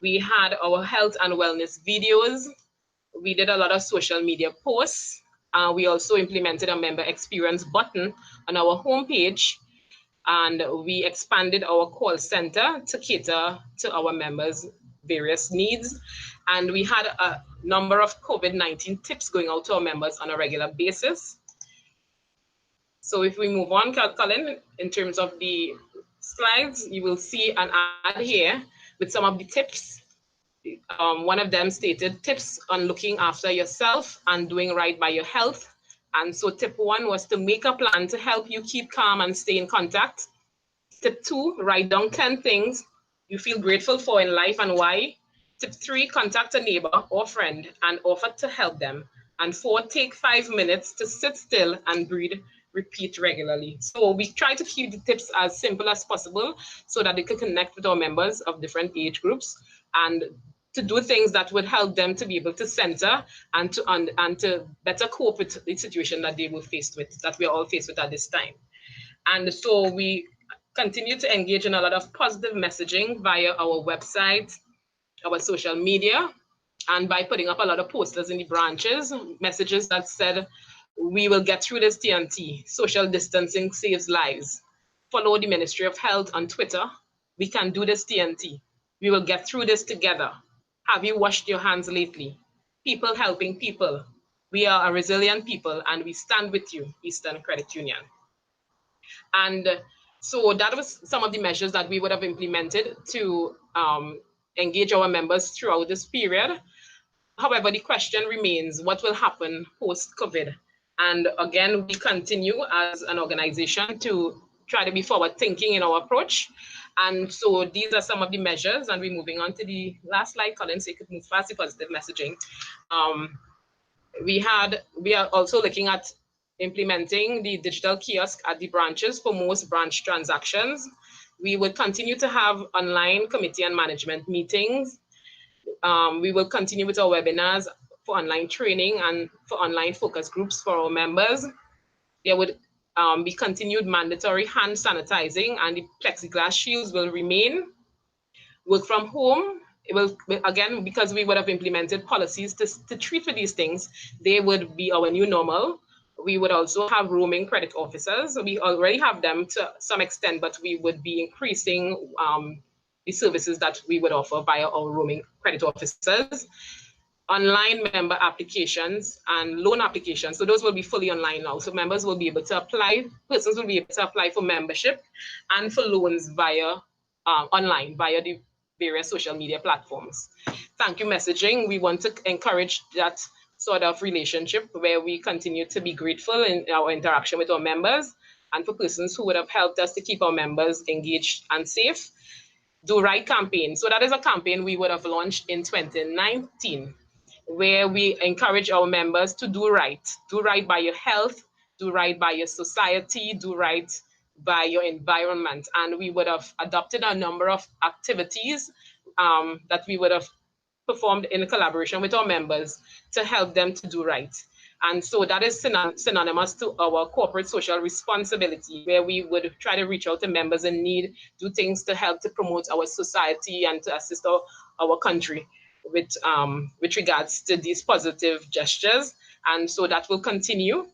We had our health and wellness videos. We did a lot of social media posts. We also implemented a member experience button on our homepage. and we expanded our call center to cater to our members' various needs. And we had a number of COVID-19 tips going out to our members on a regular basis. So if we move on, Colin, in terms of the slides, you will see an ad here with some of the tips. One of them stated tips on looking after yourself and doing right by your health. And so tip 1 was to make a plan to help you keep calm and stay in contact. Tip 2, write down 10 things you feel grateful for in life and why. Tip 3, contact a neighbor or friend and offer to help them. And 4, take 5 minutes to sit still and breathe. Repeat regularly. So we try to keep the tips as simple as possible so that they can connect with our members of different age groups and to do things that would help them to be able to center and to better cope with the situation that they were faced with, that we are all faced with at this time. And so we continue to engage in a lot of positive messaging via our website, our social media, and by putting up a lot of posters in the branches, messages that said, we will get through this TNT. Social distancing saves lives. Follow the Ministry of Health on Twitter. We can do this TNT. We will get through this together. Have you washed your hands lately? People helping people. We are a resilient people and we stand with you, Eastern Credit Union. And so that was some of the measures that we would have implemented to engage our members throughout this period. However, the question remains, what will happen post-COVID? And again, we continue as an organization to try to be forward thinking in our approach. And so these are some of the measures, and we're moving on to the last slide, Colin, so you could move past the positive messaging. We are also looking at implementing the digital kiosk at the branches for most branch transactions. We will continue to have online committee and management meetings. We will continue with our webinars for online training and for online focus groups for our members. There would be continued mandatory hand sanitizing and the plexiglass shields will remain. Work from home, it will, again, because we would have implemented policies to treat for these things, they would be our new normal. We would also have roaming credit officers. We already have them to some extent, but we would be increasing the services that we would offer via our roaming credit officers. Online member applications and loan applications. So those will be fully online now. So members will be able to apply, persons will be able to apply for membership and for loans via online, via the various social media platforms. Thank you messaging. We want to encourage that sort of relationship where we continue to be grateful in our interaction with our members and for persons who would have helped us to keep our members engaged and safe. Do Right campaign. So that is a campaign we would have launched in 2019, where we encourage our members to do right by your health, do right by your society, do right by your environment. And we would have adopted a number of activities that we would have performed in collaboration with our members to help them to do right. And so that is synonymous to our corporate social responsibility, where we would try to reach out to members in need, do things to help to promote our society and to assist our country with regards to these positive gestures. And so that will continue.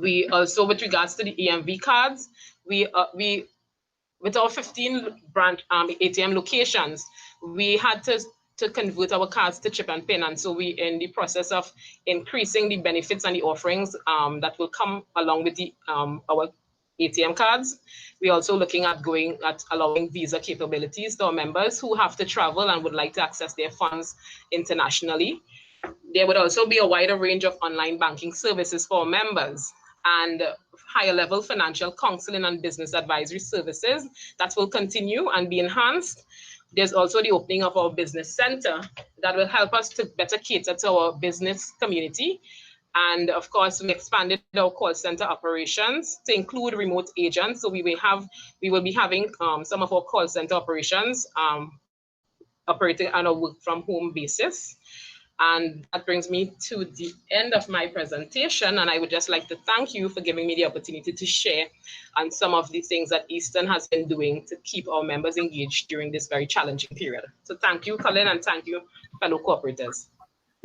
We also, with regards to the EMV cards, we with our 15 branch ATM locations, we had to convert our cards to chip and pin. And so we in the process of increasing the benefits and the offerings that will come along with the our ATM cards. We're also looking at allowing visa capabilities to our members who have to travel and would like to access their funds internationally. There would also be a wider range of online banking services for our members and higher level financial counseling and business advisory services that will continue and be enhanced. There's also the opening of our business center that will help us to better cater to our business community. And of course, we expanded our call center operations to include remote agents. So we will be having some of our call center operations operating on a work from home basis. And that brings me to the end of my presentation. And I would just like to thank you for giving me the opportunity to share on some of the things that Eastern has been doing to keep our members engaged during this very challenging period. So thank you, Colin, and thank you, fellow cooperators.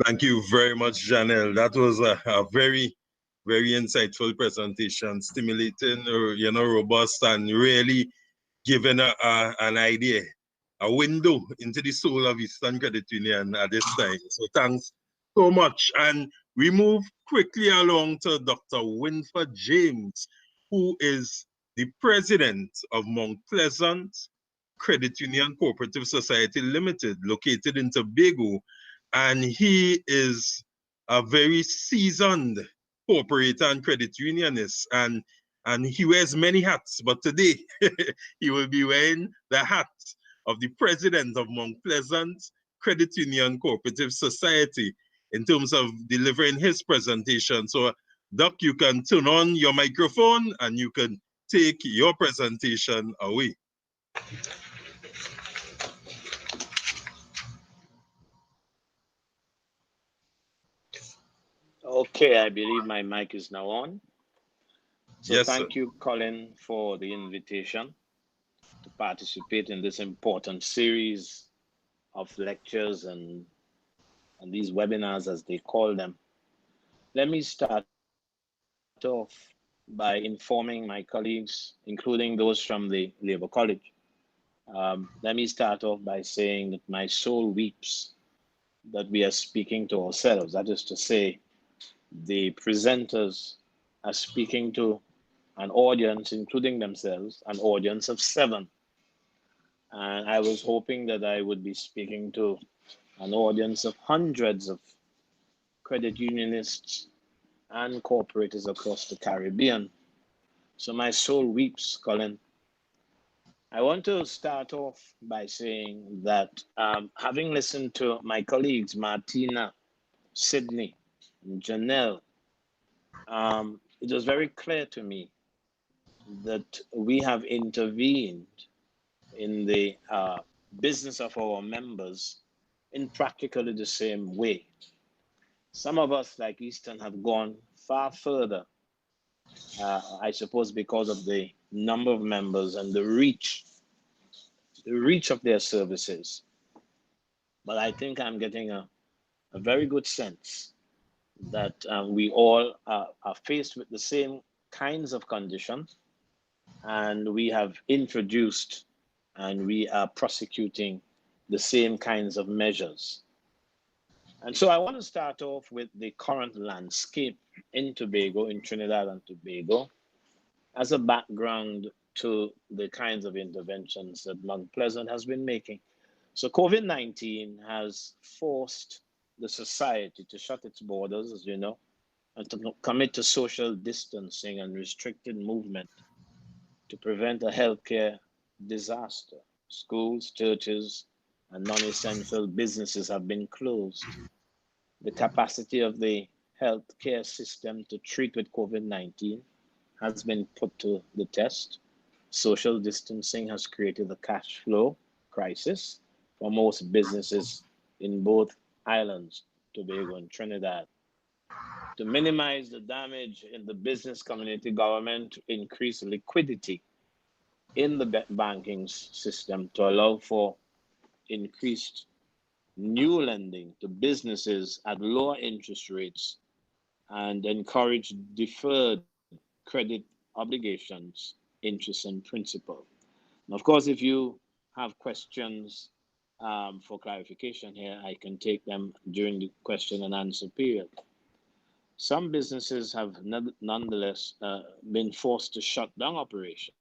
Thank you very much, Janelle. That was a very very insightful presentation, stimulating, robust, and really giving an idea, a window into the soul of Eastern Credit Union at this time. So thanks so much. And we move quickly along to Dr. Winford James, who is the president of Mount Pleasant Credit Union Cooperative Society Limited, located in Tobago. And he is a very seasoned cooperator and credit unionist. And he wears many hats, but today he will be wearing the hat of the president of Mount Pleasant Credit Union Cooperative Society in terms of delivering his presentation. So, Doc, you can turn on your microphone and you can take your presentation away. Okay, I believe my mic is now on. So yes, thank sir. you, Colin, for the invitation to participate in this important series of lectures and these webinars, as they call them. Let me start off by informing my colleagues, including those from the Labour College. Let me start off by saying that my soul weeps that we are speaking to ourselves. That is to say, the presenters are speaking to an audience, including themselves, an audience of 7. And I was hoping that I would be speaking to an audience of hundreds of credit unionists and cooperators across the Caribbean. So my soul weeps, Colin. I want to start off by saying that having listened to my colleagues, Martina, Sydney, and Janelle, it was very clear to me that we have intervened in the business of our members in practically the same way. Some of us, like Eastern, have gone far further, I suppose because of the number of members and the reach of their services. But I think I'm getting a very good sense that we all are faced with the same kinds of conditions, and we have introduced and we are prosecuting the same kinds of measures. And so I want to start off with the current landscape in Tobago, in Trinidad and Tobago, as a background to the kinds of interventions that Mount Pleasant has been making. So COVID-19 has forced the society to shut its borders, as you know, and to commit to social distancing and restricted movement to prevent a healthcare disaster. Schools, churches, and non-essential businesses have been closed. The capacity of the healthcare system to treat with COVID-19 has been put to the test. Social distancing has created a cash flow crisis for most businesses in both islands, Tobago and Trinidad. To minimize the damage in the business community, government to increase liquidity in the banking system to allow for increased new lending to businesses at lower interest rates and encourage deferred credit obligations, interest and principal. And of course, if you have questions for clarification here, I can take them during the question and answer period. Some businesses have nonetheless been forced to shut down operations,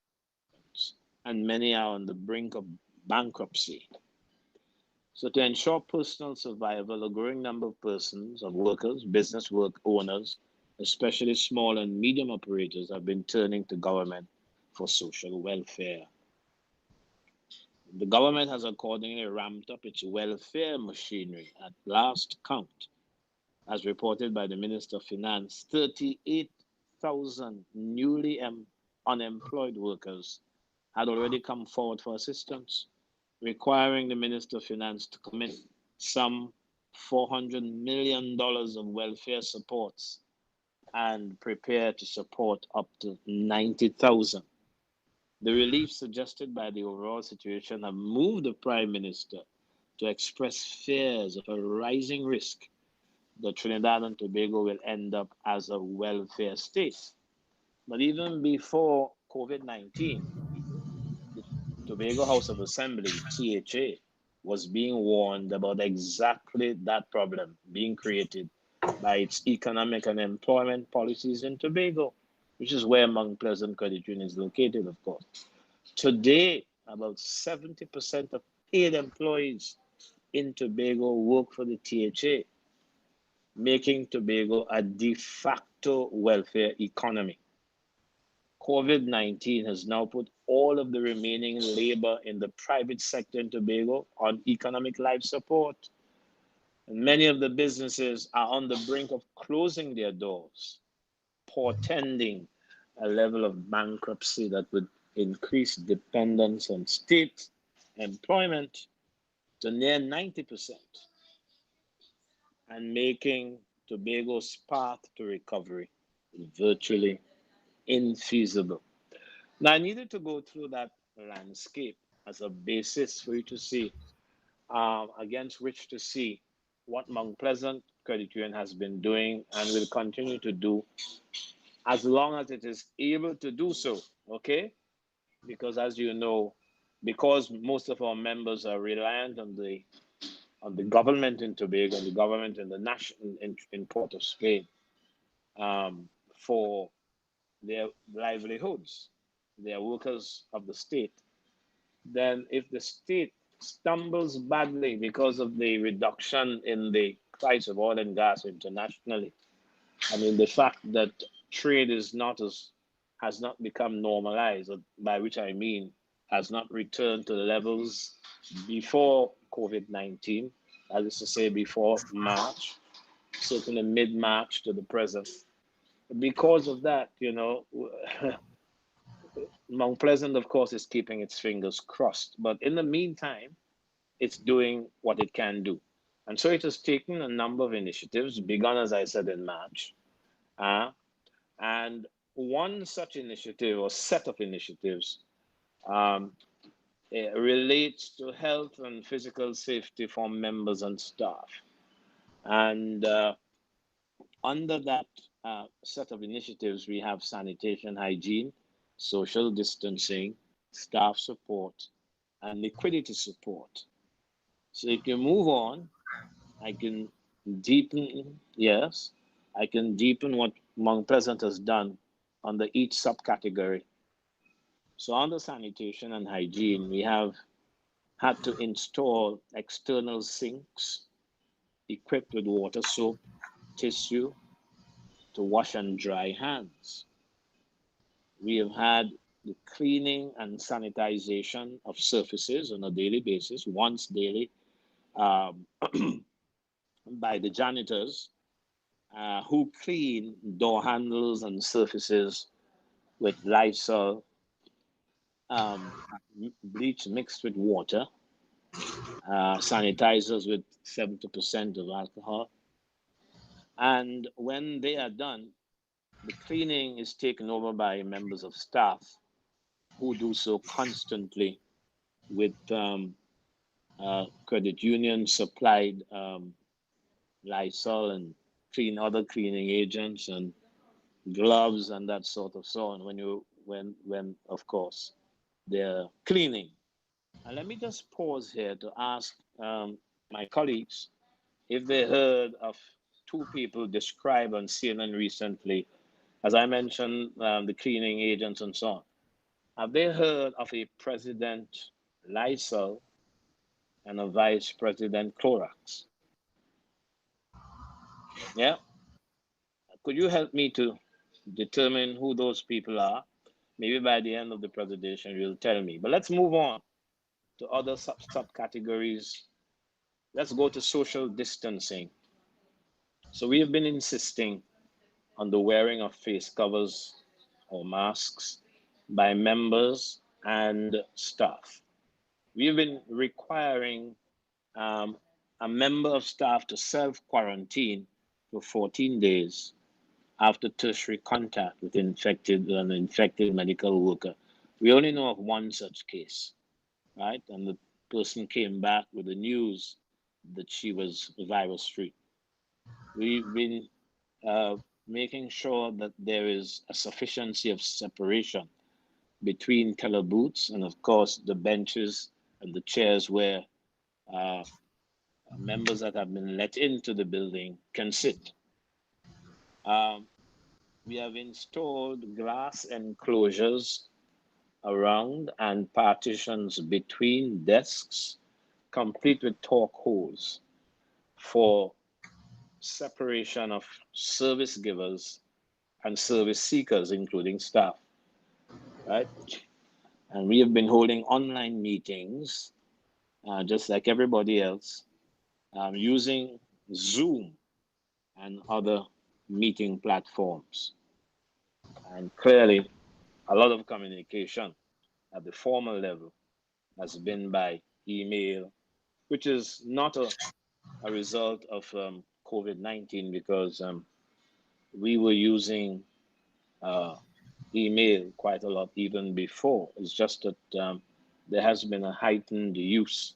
and many are on the brink of bankruptcy. So to ensure personal survival, a growing number of persons, of workers, business work owners, especially small and medium operators, have been turning to government for social welfare. The government has accordingly ramped up its welfare machinery. At last count, as reported by the Minister of Finance, 38,000 newly unemployed workers had already come forward for assistance, requiring the Minister of Finance to commit some $400 million of welfare supports and prepare to support up to 90,000. The relief suggested by the overall situation have moved the Prime Minister to express fears of a rising risk the Trinidad and Tobago will end up as a welfare state. But even before COVID-19, the Tobago House of Assembly, THA, was being warned about exactly that problem being created by its economic and employment policies in Tobago, which is where Mount Pleasant Credit Union is located, of course. Today, about 70% of paid employees in Tobago work for the THA, making Tobago a de facto welfare economy. COVID-19 has now put all of the remaining labor in the private sector in Tobago on economic life support. And many of the businesses are on the brink of closing their doors, portending a level of bankruptcy that would increase dependence on state employment to near 90% and making Tobago's path to recovery virtually infeasible. Now, I needed to go through that landscape as a basis for you to see, against which to see what Mount Pleasant Credit Union has been doing and will continue to do as long as it is able to do so, okay? Because as you know, because most of our members are reliant on the government in Tobago and the government in the national in Port of Spain for their livelihoods, they are workers of the state. Then if the state stumbles badly because of the reduction in the price of oil and gas internationally, I mean the fact that trade has not become normalized, by which I mean has not returned to the levels before COVID-19, that is to say before March, certainly mid-March to the present. Because of that, Mount Pleasant, of course, is keeping its fingers crossed. But in the meantime, it's doing what it can do. And so it has taken a number of initiatives, begun, as I said, in March. And one such initiative or set of initiatives relates to health and physical safety for members and staff. And under that set of initiatives, we have sanitation, hygiene, social distancing, staff support, and liquidity support. So if you move on, I can deepen what Mount Pleasant has done under each subcategory. So under sanitation and hygiene, we have had to install external sinks equipped with water, soap, tissue to wash and dry hands. We have had the cleaning and sanitization of surfaces on a daily basis, once daily, by the janitors who clean door handles and surfaces with Lysol, bleach mixed with water, sanitizers with 70% of alcohol. And when they are done, the cleaning is taken over by members of staff who do so constantly with credit union supplied Lysol and other cleaning agents and gloves and that sort of so on when of course they're cleaning. And let me just pause here to ask my colleagues if they heard of two people described on CNN recently, as I mentioned, the cleaning agents and so on. Have they heard of a president Lysol and a vice president Clorox? Yeah. Could you help me to determine who those people are? Maybe by the end of the presentation, you'll tell me. But let's move on to other subcategories. Let's go to social distancing. So we have been insisting on the wearing of face covers or masks by members and staff. We've been requiring a member of staff to self-quarantine for 14 days after tertiary contact with an infected medical worker. We only know of one such case, right? And the person came back with the news that she was virus-free. we've been making sure that there is a sufficiency of separation between teller booths and, of course, the benches and the chairs where members that have been let into the building can sit. We have installed glass enclosures around and partitions between desks, complete with torque holes for separation of service givers and service seekers, including staff, right? And we have been holding online meetings, just like everybody else, using Zoom and other meeting platforms. And clearly, a lot of communication at the formal level has been by email, which is not a result of COVID-19, because we were using email quite a lot even before. It's just that there has been a heightened use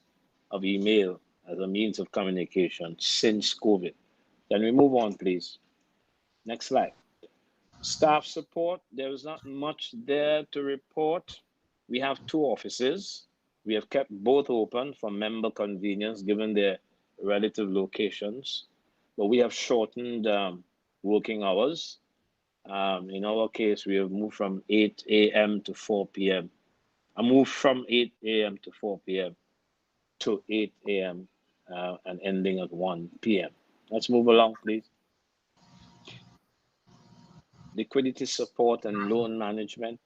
of email as a means of communication since COVID. Can we move on, please? Next slide. Staff support, there is not much there to report. We have 2 offices. We have kept both open for member convenience given their relative locations, but we have shortened working hours. In our case, we have moved from 8 a.m. to 4 p.m. I moved from 8 a.m. to 4 p.m. to 8 a.m. And ending at 1 p.m. Let's move along, please. Liquidity support and loan management.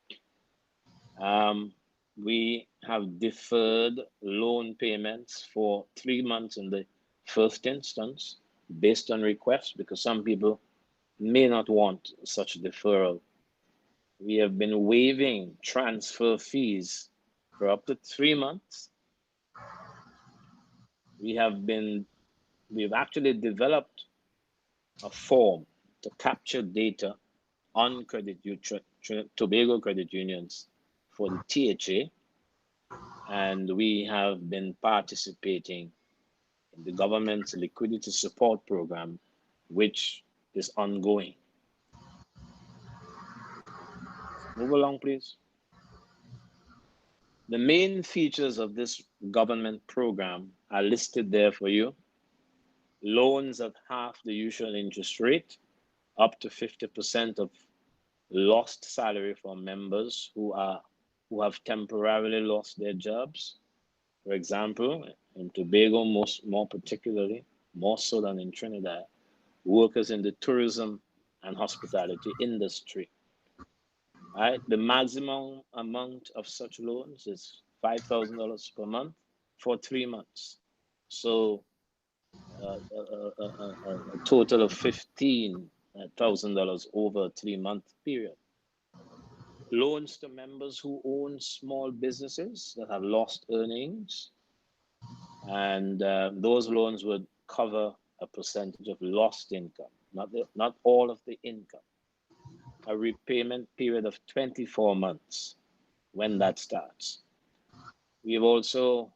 We have deferred loan payments for 3 months in the first instance based on request, because some people may not want such deferral. We have been waiving transfer fees for up to 3 months. We've actually developed a form to capture data on Tobago credit unions for the THA, and we have been participating in the government's liquidity support program, which is ongoing. Move along, please. The main features of this government program are listed there for you. Loans at half the usual interest rate, up to 50% of lost salary for members who have temporarily lost their jobs. For example, in Tobago, more particularly, more so than in Trinidad, workers in the tourism and hospitality industry. Right? The maximum amount of such loans is $5,000 per month for 3 months. So a total of $15,000 over a 3-month period. Loans to members who own small businesses that have lost earnings, and those loans would cover a percentage of lost income, not all of the income. A repayment period of 24 months when that starts. We have also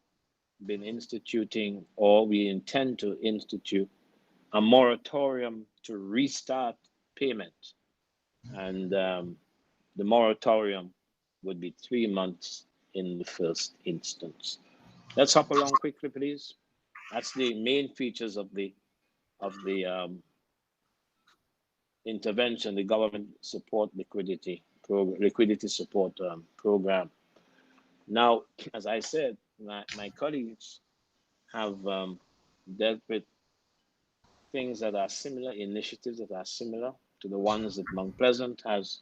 been instituting, or we intend to institute, a moratorium to restart payment, and the moratorium would be 3 months in the first instance. Let's hop along quickly, please. That's the main features of the intervention, the government support liquidity support program. Now, as I said, my colleagues have dealt with things that are similar, initiatives that are similar to the ones that Mount Pleasant has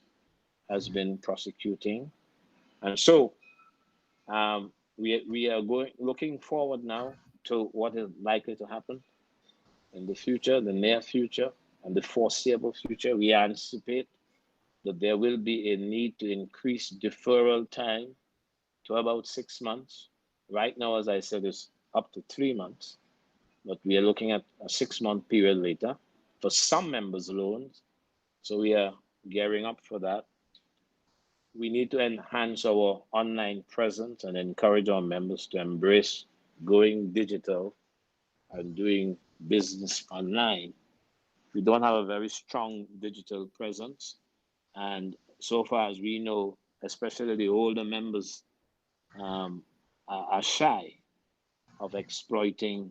been prosecuting, and so we are looking forward now to what is likely to happen in the future, the near future, and the foreseeable future. We anticipate that there will be a need to increase deferral time to about 6 months. Right now, as I said, it's up to 3 months, but we are looking at a 6-month period later for some members' loans. So we are gearing up for that. We need to enhance our online presence and encourage our members to embrace going digital and doing business online. We don't have a very strong digital presence. And so far as we know, especially the older members are shy of exploiting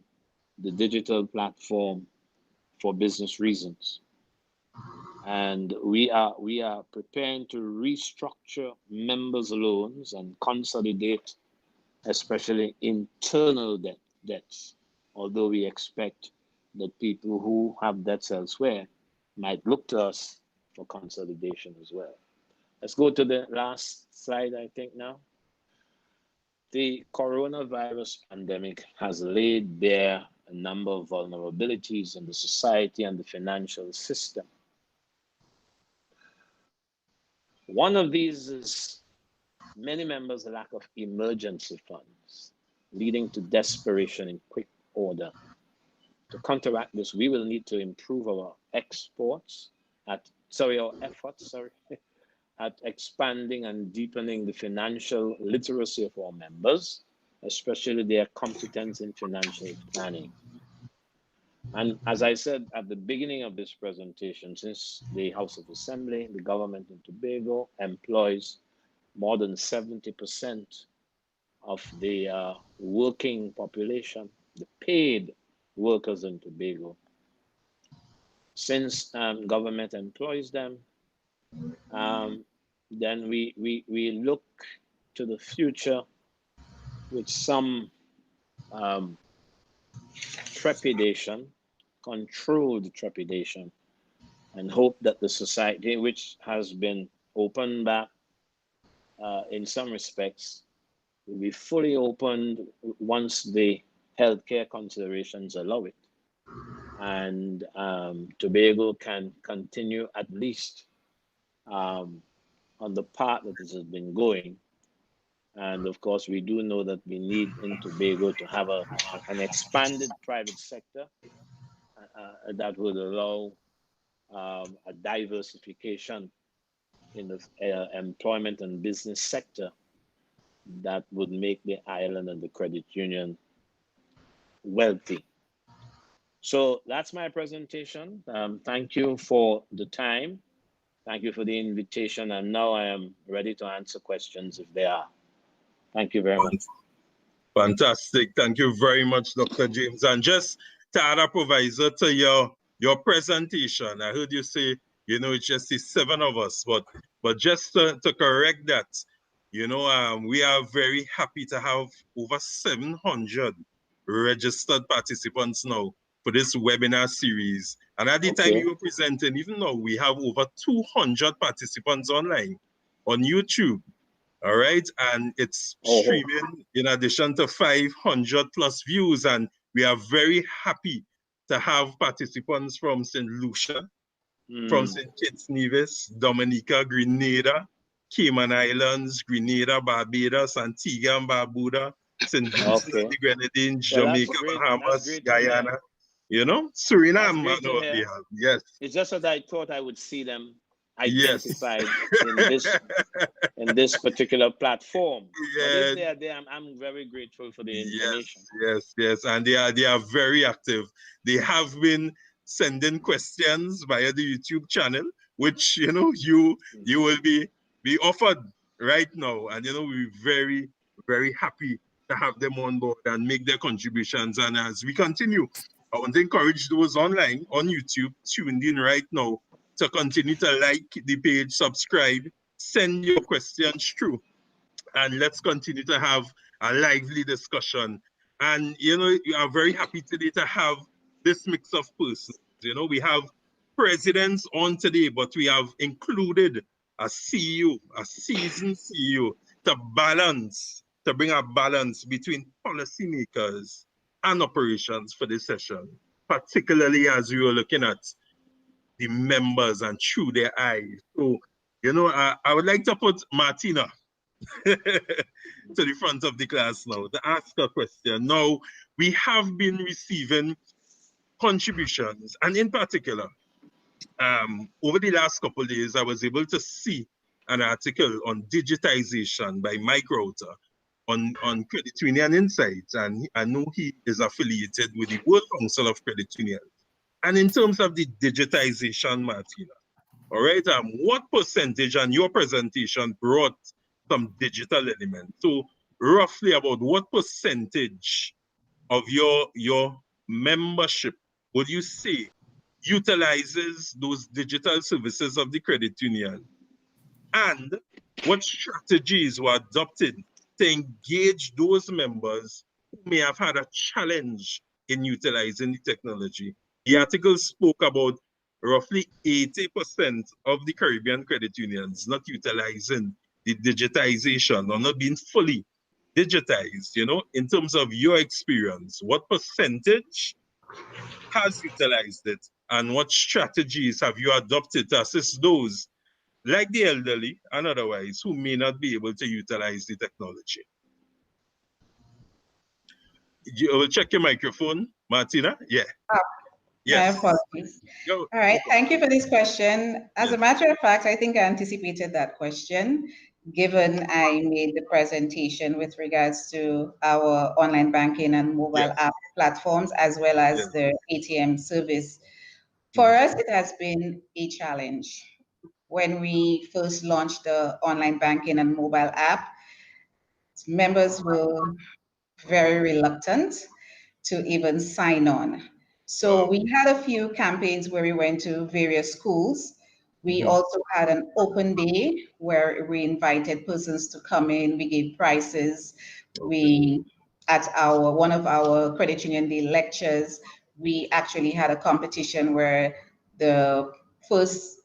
the digital platform for business reasons. And we are preparing to restructure members' loans and consolidate especially internal debts, although we expect that people who have debts elsewhere might look to us for consolidation as well. Let's go to the last slide, I think now. The coronavirus pandemic has laid bare a number of vulnerabilities in the society and the financial system. One of these is many members' lack of emergency funds, leading to desperation in quick order. To counteract this, we will need to improve our efforts at expanding and deepening the financial literacy of our members, especially their competence in financial planning. And as I said at the beginning of this presentation, since the House of Assembly, the government in Tobago employs more than 70% of the working population, the paid workers in Tobago. Since government employs them, then we look to the future with some trepidation, controlled trepidation, and hope that the society, which has been opened back in some respects, will be fully opened once the healthcare considerations allow it. And Tobago can continue at least on the path that this has been going. And of course, we do know that we need in Tobago to have an expanded private sector that would allow a diversification in the employment and business sector that would make the island and the credit union wealthy. So that's my presentation. Thank you for the time. Thank you for the invitation. And now I am ready to answer questions if there are. Thank you very much. Fantastic. Thank you very much, Dr. James. And just to add a provisor to your presentation, I heard you say, you know, it's just the 7 of us, but just to correct that, you know, we are very happy to have over 700 registered participants now for this webinar series. And at the time you were presenting, even though we have over 200 participants online on YouTube. All right, and it's streaming in addition to 500 plus views, and we are very happy to have participants from St. Lucia, from St. Kitts Nevis, Dominica, Grenada, Cayman Islands, Grenada, Barbados, Antigua and Barbuda, St. Vincent and the Grenadines, Jamaica, Bahamas, Guyana, you know, Suriname. Yes. It's just that I thought I would see them identified in this particular platform. But if they are there, I'm very grateful for the information. Yes, and they are very active. They have been sending questions via the YouTube channel, which you know you will be offered right now, and you know we're very, very happy to have them on board and make their contributions. And as we continue, I want to encourage those online on YouTube tuned in right now to continue to like the page, subscribe, send your questions through, and let's continue to have a lively discussion. And you know, we are very happy today to have this mix of persons. You know, we have presidents on today, but we have included a CEO, a seasoned CEO, to bring a balance between policymakers and operations for this session, particularly as we were looking at the members and through their eyes. So, you know, I would like to put Martina to the front of the class now to ask a question. Now, we have been receiving contributions, and in particular, over the last couple of days, I was able to see an article on digitization by Mike Router on Credit Union Insights, and I know he is affiliated with the World Council of Credit Unions. And in terms of the digitization, Martina, all right, what percentage on your presentation brought some digital elements? So roughly about what percentage of your membership would you say utilizes those digital services of the credit union? And what strategies were adopted to engage those members who may have had a challenge in utilizing the technology? The article spoke about roughly 80% of the Caribbean credit unions not utilizing the digitization or not being fully digitized. In terms of your experience, what percentage has utilized it, and what strategies have you adopted to assist those like the elderly and otherwise who may not be able to utilize the technology? You will check your microphone, Martina. Yeah. My Yes. apologies. Go. All right, thank you for this question. As Yeah. a matter of fact, I think I anticipated that question, given I made the presentation with regards to our online banking and mobile Yes. app platforms, as well as Yes. the ATM service. For us, it has been a challenge. When we first launched the online banking and mobile app, members were very reluctant to even sign on. So Wow. we had a few campaigns where we went to various schools. We Mhm. also had an open day where we invited persons to come in. We gave prizes. We, at one of our credit union day lectures, we actually had a competition where the first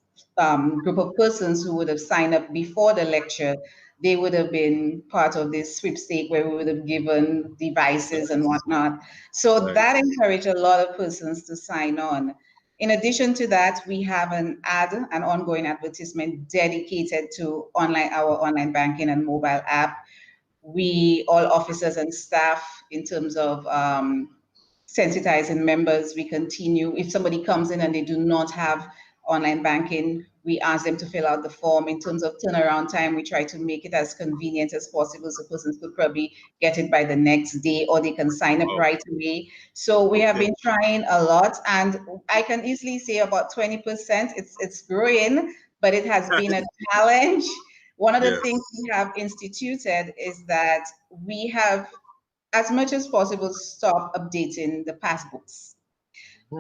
group of persons who would have signed up before the lecture, they would have been part of this sweepstake where we would have given devices and whatnot. So Right. that encouraged a lot of persons to sign on. In addition to that, we have an ongoing advertisement dedicated to our online banking and mobile app. We, all officers and staff, in terms of sensitizing members, we continue. If somebody comes in and they do not have online banking, we ask them to fill out the form. In terms of turnaround time, we try to make it as convenient as possible so persons could probably get it by the next day, or they can sign up right away. So we have been trying a lot, and I can easily say about 20%. It's growing, but it has been a challenge. One of the things we have instituted is that we have, as much as possible, stop updating the passbooks,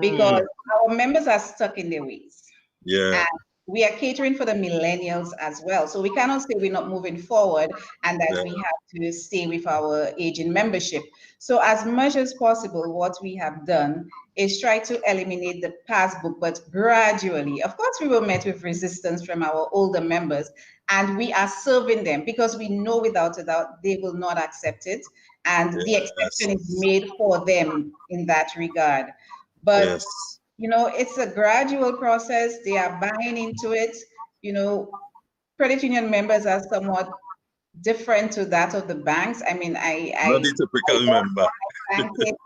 because our members are stuck in their ways. Yeah. And we are catering for the millennials as well. So we cannot say we're not moving forward and that we have to stay with our aging membership. So as much as possible, what we have done is try to eliminate the passbook, but gradually. Of course, we were met with resistance from our older members, and we are serving them because we know without a doubt they will not accept it. And the exception is made for them in that regard. But it's a gradual process. They are buying into it. Credit union members are somewhat different to that of the banks. I mean, Not the typical member. banking.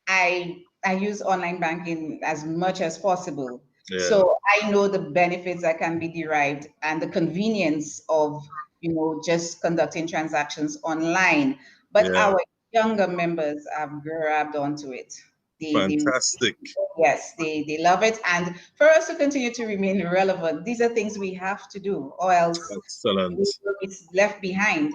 I use online banking as much as possible. Yeah. So I know the benefits that can be derived and the convenience of, just conducting transactions online. But our younger members have grabbed onto it. Fantastic. Yes, they love it. And for us to continue to remain relevant, these are things we have to do, or else it's left behind.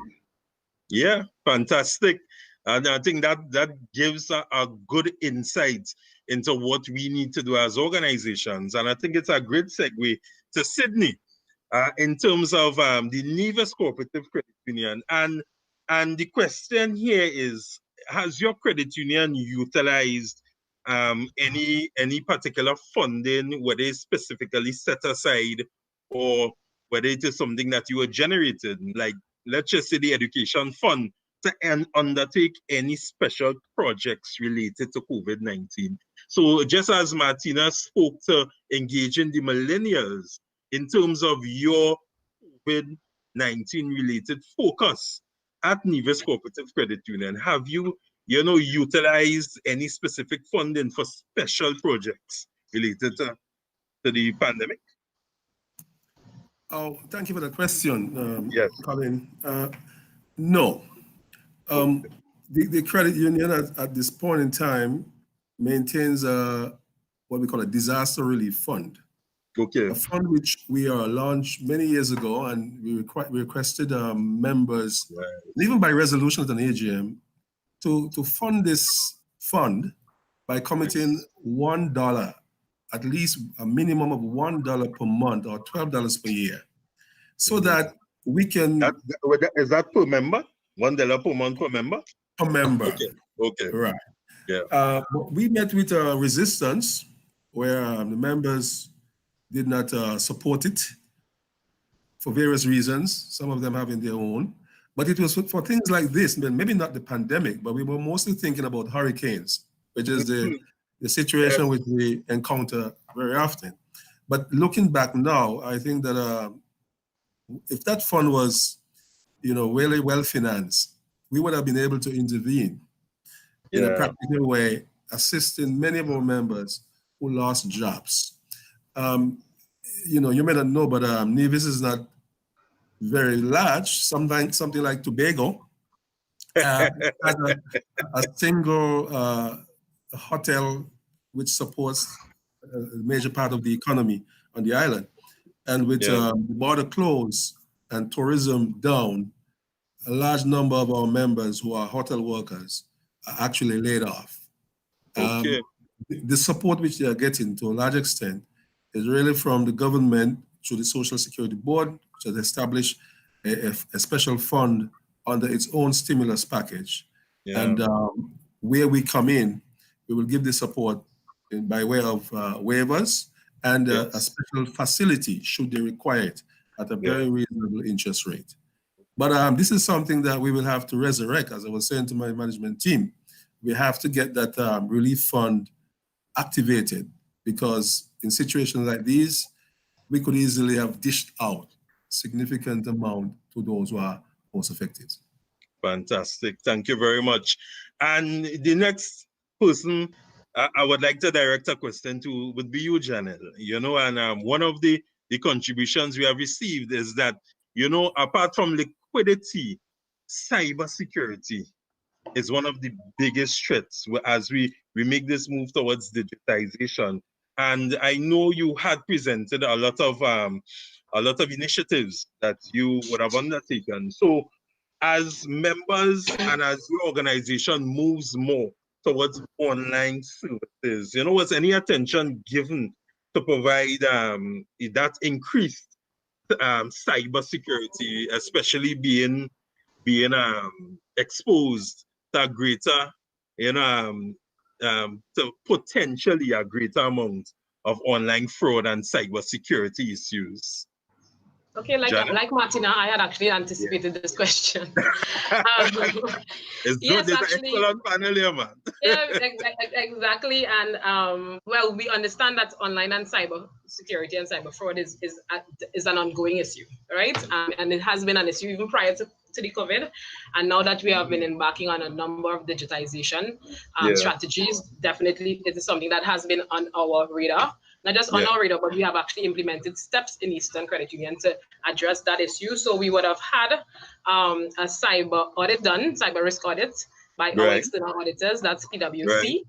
Yeah, fantastic. And I think that gives a good insight into what we need to do as organizations. And I think it's a great segue to Sydney in terms of the Nevis Cooperative Credit Union. And the question here is, has your credit union utilized any particular funding, whether it's specifically set aside or whether it is something that you were generated, like let's just say the education fund, to undertake any special projects related to COVID-19. So just as Martina spoke to engaging the millennials in terms of your COVID-19 related focus at Nevis Cooperative Credit Union, have you utilized any specific funding for special projects related to the pandemic? Oh, thank you for the question, Yes. Colin. No. The credit union at this point in time maintains a what we call a disaster relief fund. Okay. A fund which we launched many years ago, and we requested members, and even by resolution at an AGM, to fund this fund by committing $1, at least a minimum of $1 per month or $12 per year, so that we can. Is that per member? $1 per month per member? Per member. Okay. Okay. Right. Yeah. But we met with resistance, where the members did not support it for various reasons, some of them having their own. But it was for things like this, maybe not the pandemic, but we were mostly thinking about hurricanes, which is the situation which we encounter very often. But looking back now, I think that if that fund was, really well financed, we would have been able to intervene in a practical way, assisting many of our members who lost jobs. You may not know, but Nevis is not very large. Something like Tobago has a single hotel which supports a major part of the economy on the island. And with the border closed and tourism down, a large number of our members who are hotel workers are actually laid off. Okay. The support which they are getting to a large extent is really from the government through the Social Security Board, which has established a special fund under its own stimulus package. Yeah. And where we come in, we will give the support by way of waivers and a special facility should they require it at a very reasonable interest rate. But this is something that we will have to resurrect, as I was saying to my management team. We have to get that relief fund activated, because in situations like these, we could easily have dished out significant amount to those who are most affected. Fantastic. Thank you very much. And the next person I would like to direct a question to would be you, Janelle. And one of the contributions we have received is that, apart from liquidity, cybersecurity is one of the biggest threats as we make this move towards digitization. And I know you had presented a lot of initiatives that you would have undertaken. So as members and as your organization moves more towards online services, was any attention given to provide that increased cybersecurity, especially being exposed to a greater, to potentially a greater amount of online fraud and cybersecurity issues? Okay, like Martina, I had actually anticipated this question. It's good. There's an excellent panel here, man. Yeah, exactly. And well, we understand that online and cyber security and cyber fraud is an ongoing issue, right? And it has been an issue even prior to the COVID. And now that we have been embarking on a number of digitization strategies, definitely it is something that has been on our radar. Not just on our radar, but we have actually implemented steps in Eastern Credit Union to address that issue. So we would have had a cyber audit done, cyber risk audit by our external auditors, that's PwC,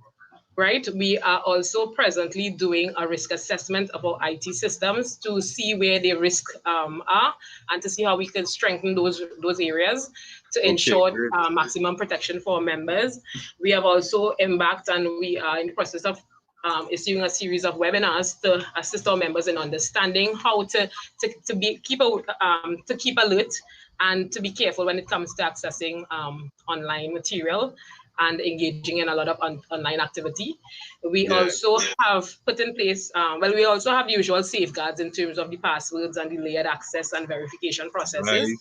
right? We are also presently doing a risk assessment of our IT systems to see where the risks are and to see how we can strengthen those areas to ensure maximum protection for our members. We have also embarked and we are in the process of issuing a series of webinars to assist our members in understanding how to keep alert and to be careful when it comes to accessing online material and engaging in a lot of online activity. We also have put in place, we also have usual safeguards in terms of the passwords and the layered access and verification processes.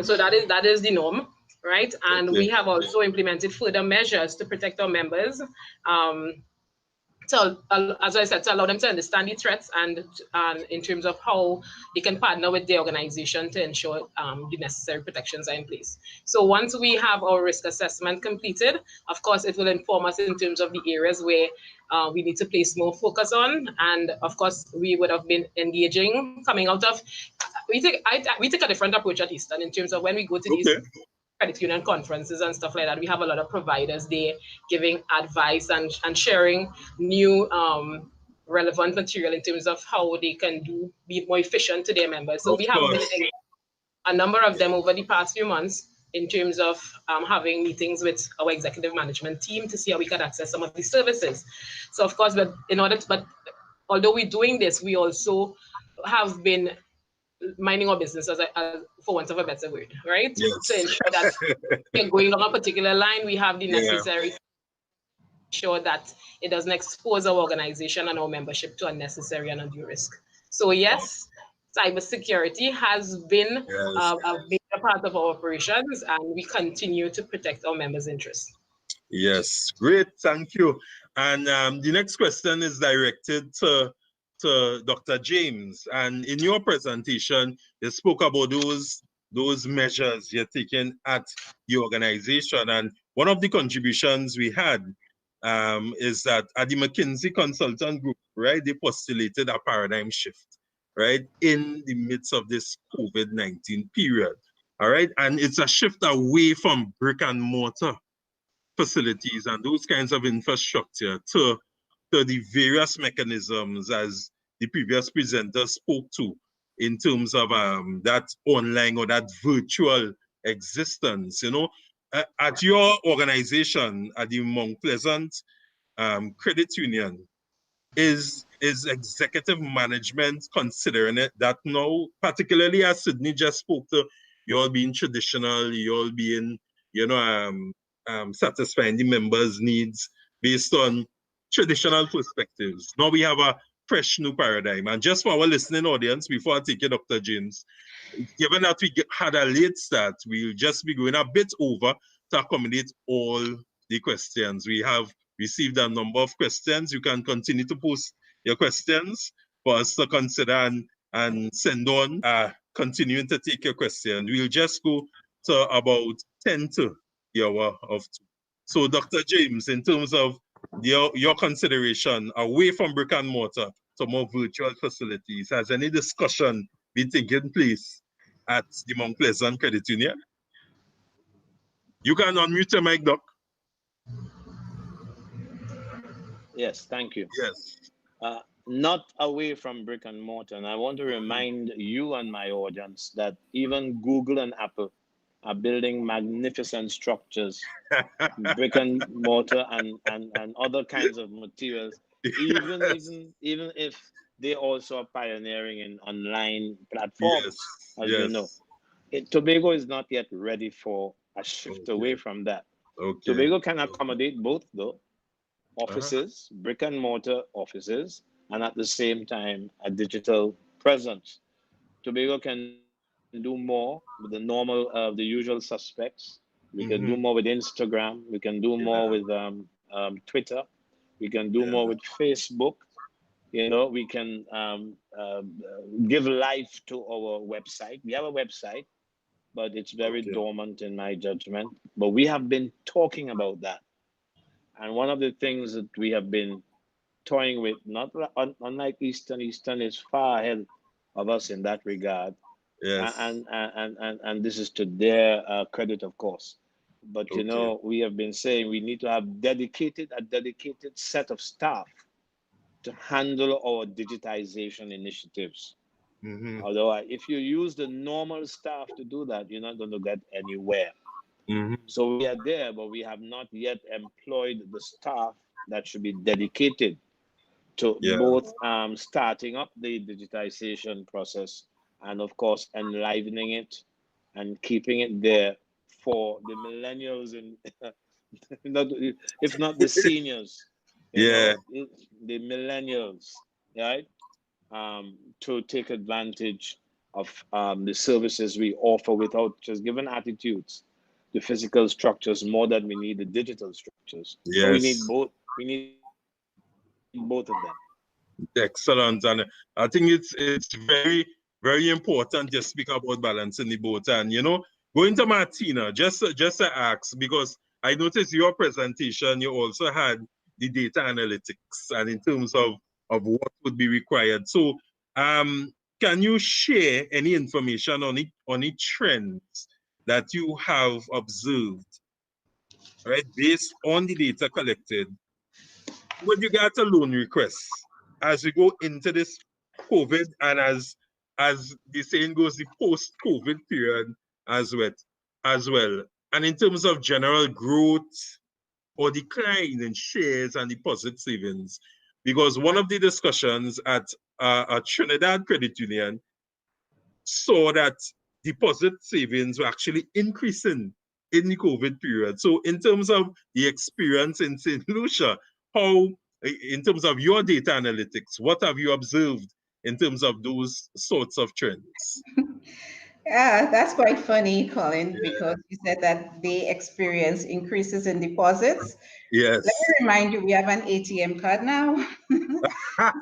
So that is the norm, right? And we have also implemented further measures to protect our members. So, as I said, to allow them to understand the threats and in terms of how they can partner with the organization to ensure the necessary protections are in place. So once we have our risk assessment completed, of course, it will inform us in terms of the areas where we need to place more focus on. And of course, we would have been engaging, coming out of, we take a different approach at Eastern in terms of when we go to these credit union conferences and stuff like that, we have a lot of providers there giving advice and sharing new relevant material in terms of how they can be more efficient to their members. So we have been in a number of them over the past few months in terms of having meetings with our executive management team to see how we can access some of these services. So of course, but although we're doing this, we also have been minding our business, for want of a better word, right? Yes. To ensure that we're going on a particular line, we have the necessary sure that it doesn't expose our organization and our membership to unnecessary and undue risk. So yes, cybersecurity has been a major part of our operations, and we continue to protect our members' interests. Yes, great, thank you. And the next question is directed to Dr. James. And in your presentation, you spoke about those measures you're taking at the organization. And one of the contributions we had is that at the McKinsey Consultant Group, right, they postulated a paradigm shift, right, in the midst of this COVID-19 period, all right? And it's a shift away from brick and mortar facilities and those kinds of infrastructure to the various mechanisms as the previous presenter spoke to in terms of that online or that virtual existence. You know, at your organization, at the Mount Pleasant Credit Union, is executive management considering it that now, particularly as Sydney just spoke to, you all being traditional, you all being, you know, satisfying the members' needs based on traditional perspectives. Now we have a fresh new paradigm. And just for our listening audience, before I take it, Dr. James, given that we had a late start, we'll just be going a bit over to accommodate all the questions. We have received a number of questions. You can continue to post your questions for us to consider and send on, continuing to take your questions. We'll just go to about 10 to the hour of 2. So Dr. James, in terms of your consideration away from brick and mortar to more virtual facilities, has any discussion been taking place at the Mount Pleasant Credit Union? You can unmute your mic, Doc. Yes, thank you. Yes. Not away from brick and mortar. And I want to remind you and my audience that even Google and Apple are building magnificent structures, brick and mortar and other kinds of materials, even if they also are pioneering in online platforms, as we know. Tobago is not yet ready for a shift away from that. Tobago can accommodate both, though. Offices, brick and mortar offices, and at the same time, a digital presence. Tobago can do more with the usual suspects. We can do more with Instagram. We can do more with Twitter. We can do more with Facebook. You know, we can give life to our website. We have a website, but it's very dormant in my judgment. But we have been talking about that. And one of the things that we have been toying with, not unlike Eastern is far ahead of us in that regard. Yes. And this is to their credit, of course. But you know, we have been saying we need to have a dedicated set of staff to handle our digitization initiatives. Although if you use the normal staff to do that, you're not going to get anywhere. So we are there, but we have not yet employed the staff that should be dedicated to both starting up the digitization process and, of course, enlivening it and keeping it there for the millennials and if not the seniors, you know, the millennials, right? To take advantage of the services we offer without just given attitudes. The physical structures more than we need the digital structures. Yes. So we need both. We need both of them. Excellent, and I think it's very, very important to speak about balancing the both. And you know, going to Martina, just to ask, because I noticed your presentation, you also had the data analytics, and in terms of what would be required. So, can you share any information on the trends that you have observed, right, based on the data collected with regard to loan requests as we go into this COVID and as the saying goes, the post-COVID period as well. And in terms of general growth or decline in shares and deposit savings, because one of the discussions at Trinidad Credit Union saw that deposit savings were actually increasing in the COVID period. So in terms of the experience in St. Lucia, how, in terms of your data analytics, what have you observed in terms of those sorts of trends? Yeah, that's quite funny, Colin, because you said that they experience increases in deposits. Yes. Let me remind you, we have an ATM card now. I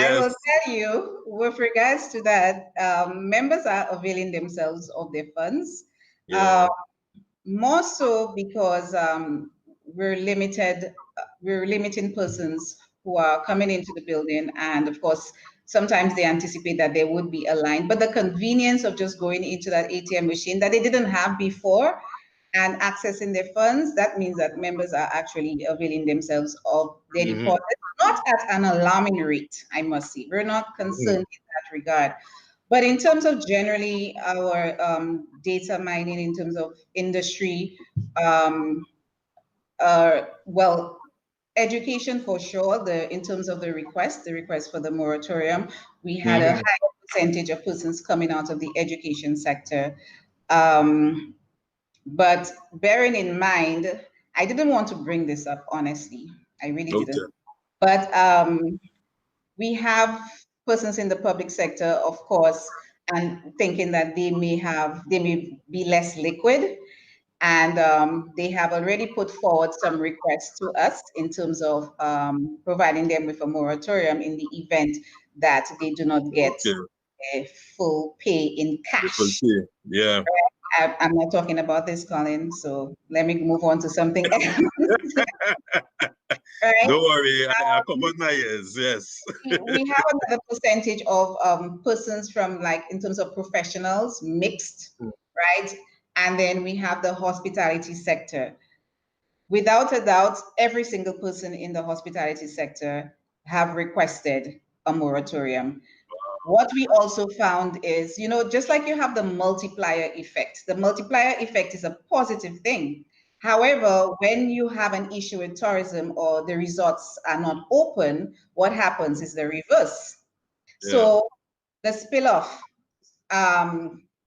Yes. will tell you, with regards to that, members are availing themselves of their funds. Yeah. More so because we're limiting persons who are coming into the building, and of course, sometimes they anticipate that there would be a line. But the convenience of just going into that ATM machine that they didn't have before and accessing their funds, that means that members are actually availing themselves of their deposit, not at an alarming rate, I must say. We're not concerned in that regard. But in terms of generally our data mining, in terms of industry, well, education for sure, in terms of the request for the moratorium, we had a high percentage of persons coming out of the education sector. But bearing in mind, I didn't want to bring this up, honestly. I really didn't. But we have persons in the public sector, of course, and thinking that they may be less liquid. And they have already put forward some requests to us in terms of providing them with a moratorium in the event that they do not get a full pay in cash. Yeah. I'm not talking about this, Colin, so let me move on to something else. Right? Don't worry, I covered my ears, yes. We have another percentage of persons from, like, in terms of professionals, mixed, right? And then we have the hospitality sector. Without a doubt, every single person in the hospitality sector have requested a moratorium. What we also found is, just like you have the multiplier effect is a positive thing. However, when you have an issue with tourism or the resorts are not open, what happens is the reverse. Yeah. So the spill-off,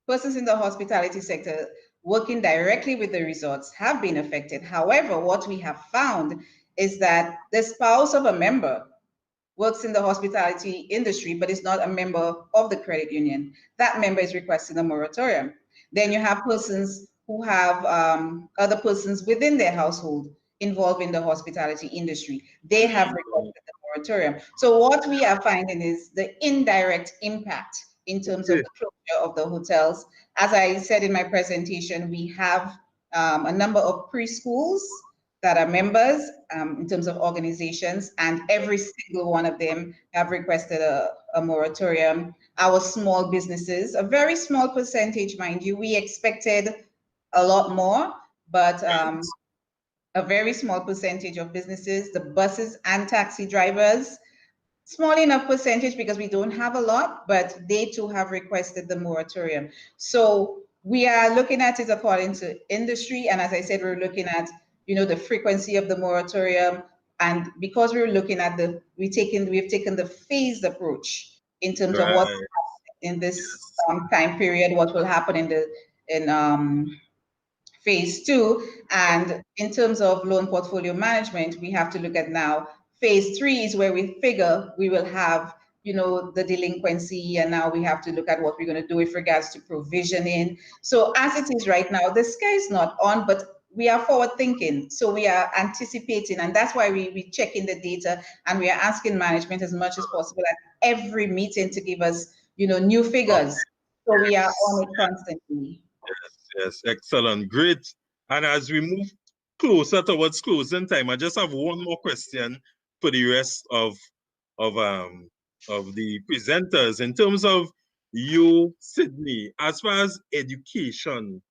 persons in the hospitality sector working directly with the resorts have been affected. However, what we have found is that the spouse of a member works in the hospitality industry, but is not a member of the credit union. That member is requesting a moratorium. Then you have persons who have other persons within their household involved in the hospitality industry. They have requested the moratorium. So what we are finding is the indirect impact in terms of the closure of the hotels. As I said in my presentation, we have a number of preschools that are members in terms of organizations, and every single one of them have requested a moratorium. Our small businesses, a very small percentage, mind you, we expected a lot more, but a very small percentage of businesses, the buses and taxi drivers, small enough percentage because we don't have a lot, but they too have requested the moratorium. So we are looking at it according to industry, and as I said, we're looking at the frequency of the moratorium, and because we're looking at we've taken the phased approach in terms of what in this time period, what will happen in phase 2, and in terms of loan portfolio management, we have to look at now. Phase 3 is where we figure we will have the delinquency, and now we have to look at what we're going to do with regards to provisioning. So as it is right now, the sky is not on, but we are forward thinking. So we are anticipating, and that's why we check in the data, and we are asking management as much as possible at every meeting to give us new figures. So we are on it constantly. Yes, excellent, great. And as we move closer towards closing time, I just have one more question for the rest of the presenters in terms of you, Sydney, as far as education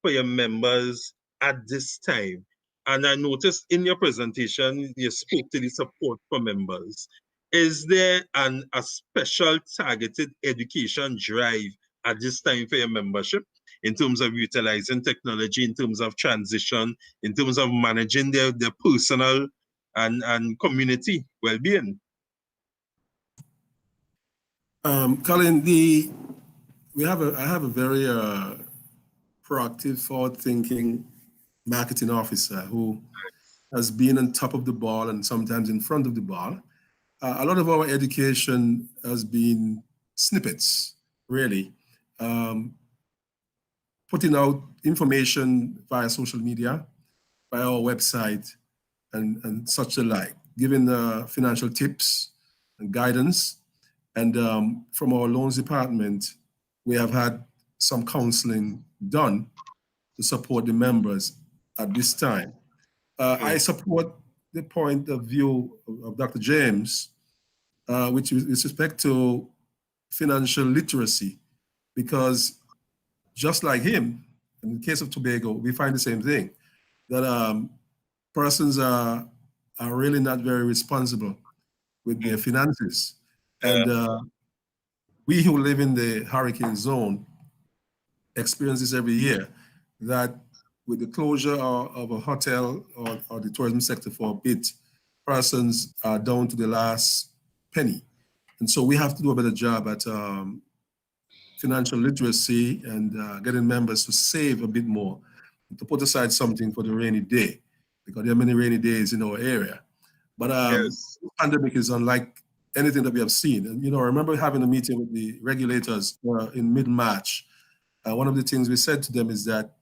for your members at this time, and I noticed in your presentation, you spoke to the support for members. Is there a special targeted education drive at this time for your membership in terms of utilizing technology, in terms of transition, in terms of managing their personal and community well-being? Colin, I have a very proactive, forward-thinking marketing officer who has been on top of the ball and sometimes in front of the ball. A lot of our education has been snippets, really, putting out information via social media, via our website, and such alike, giving financial tips and guidance. And from our loans department, we have had some counseling done to support the members at this time. I support the point of view of Dr. James, which is with respect to financial literacy, because just like him, in the case of Tobago, we find the same thing, that persons are really not very responsible with their finances. And we who live in the hurricane zone experience this every year, that with the closure of a hotel or the tourism sector for a bit, persons are down to the last penny. And so we have to do a better job at financial literacy and getting members to save a bit more, to put aside something for the rainy day, because there are many rainy days in our area. But Yes. the pandemic is unlike anything that we have seen. And, I remember having a meeting with the regulators in mid-March. One of the things we said to them is that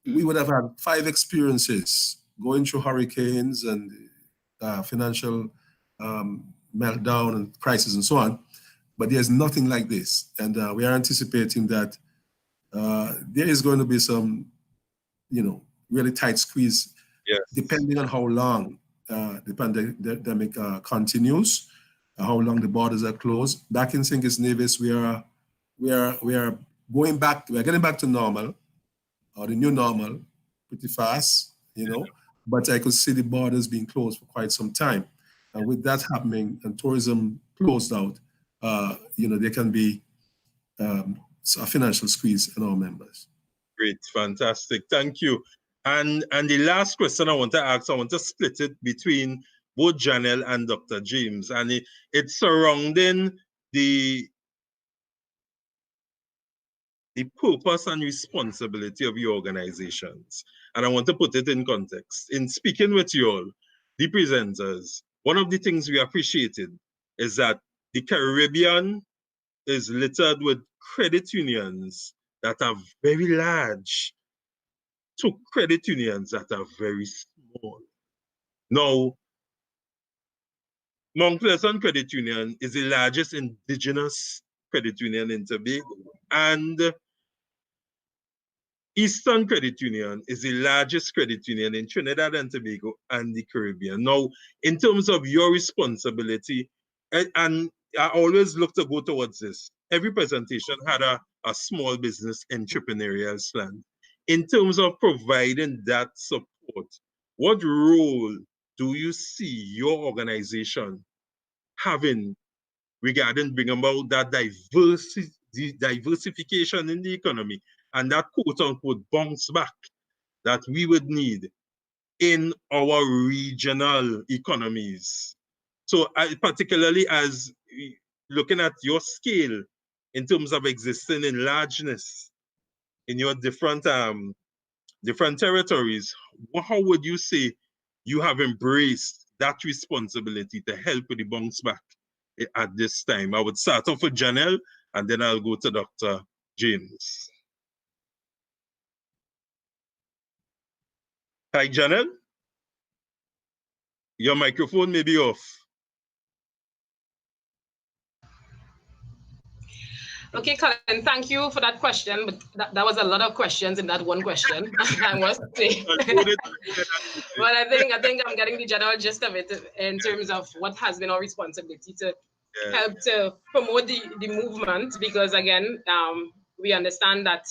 we would have had 5 experiences going through hurricanes and financial meltdown and crisis and so on, but there's nothing like this. And we are anticipating that there is going to be some, really tight squeeze, depending on how long the pandemic continues, how long the borders are closed. Back in St. Kitts Nevis, we are getting back to normal, or the new normal, pretty fast, but I could see the borders being closed for quite some time. And with that happening and tourism closed out, there can be a financial squeeze on our members. Great, fantastic, thank you. And the last question I want to ask, I want to split it between both Janelle and Dr. James, and it's surrounding the purpose and responsibility of your organizations. And I want to put it in context. In speaking with you all, the presenters, one of the things we appreciated is that the Caribbean is littered with credit unions that are very large to credit unions that are very small. Now, Mount Pleasant Credit Union is the largest indigenous credit union in Tobago, and Eastern Credit Union is the largest credit union in Trinidad and Tobago and the Caribbean. Now, in terms of your responsibility, and I always look to go towards this, every presentation had a small business entrepreneurial slant. In terms of providing that support, what role do you see your organization having regarding bringing about that diversification in the economy and that quote-unquote bounce back that we would need in our regional economies? So particularly as looking at your scale in terms of existing in largeness in your different territories, how would you say you have embraced that responsibility to help with the bounce back at this time? I would start off with Janelle, and then I'll go to Dr. James. Hi, Janelle. Your microphone may be off. Okay, Colin, thank you for that question, but that was a lot of questions in that one question, I must say. But I think I'm getting the general gist of it in terms of what has been our responsibility to help to promote the movement, because again, we understand that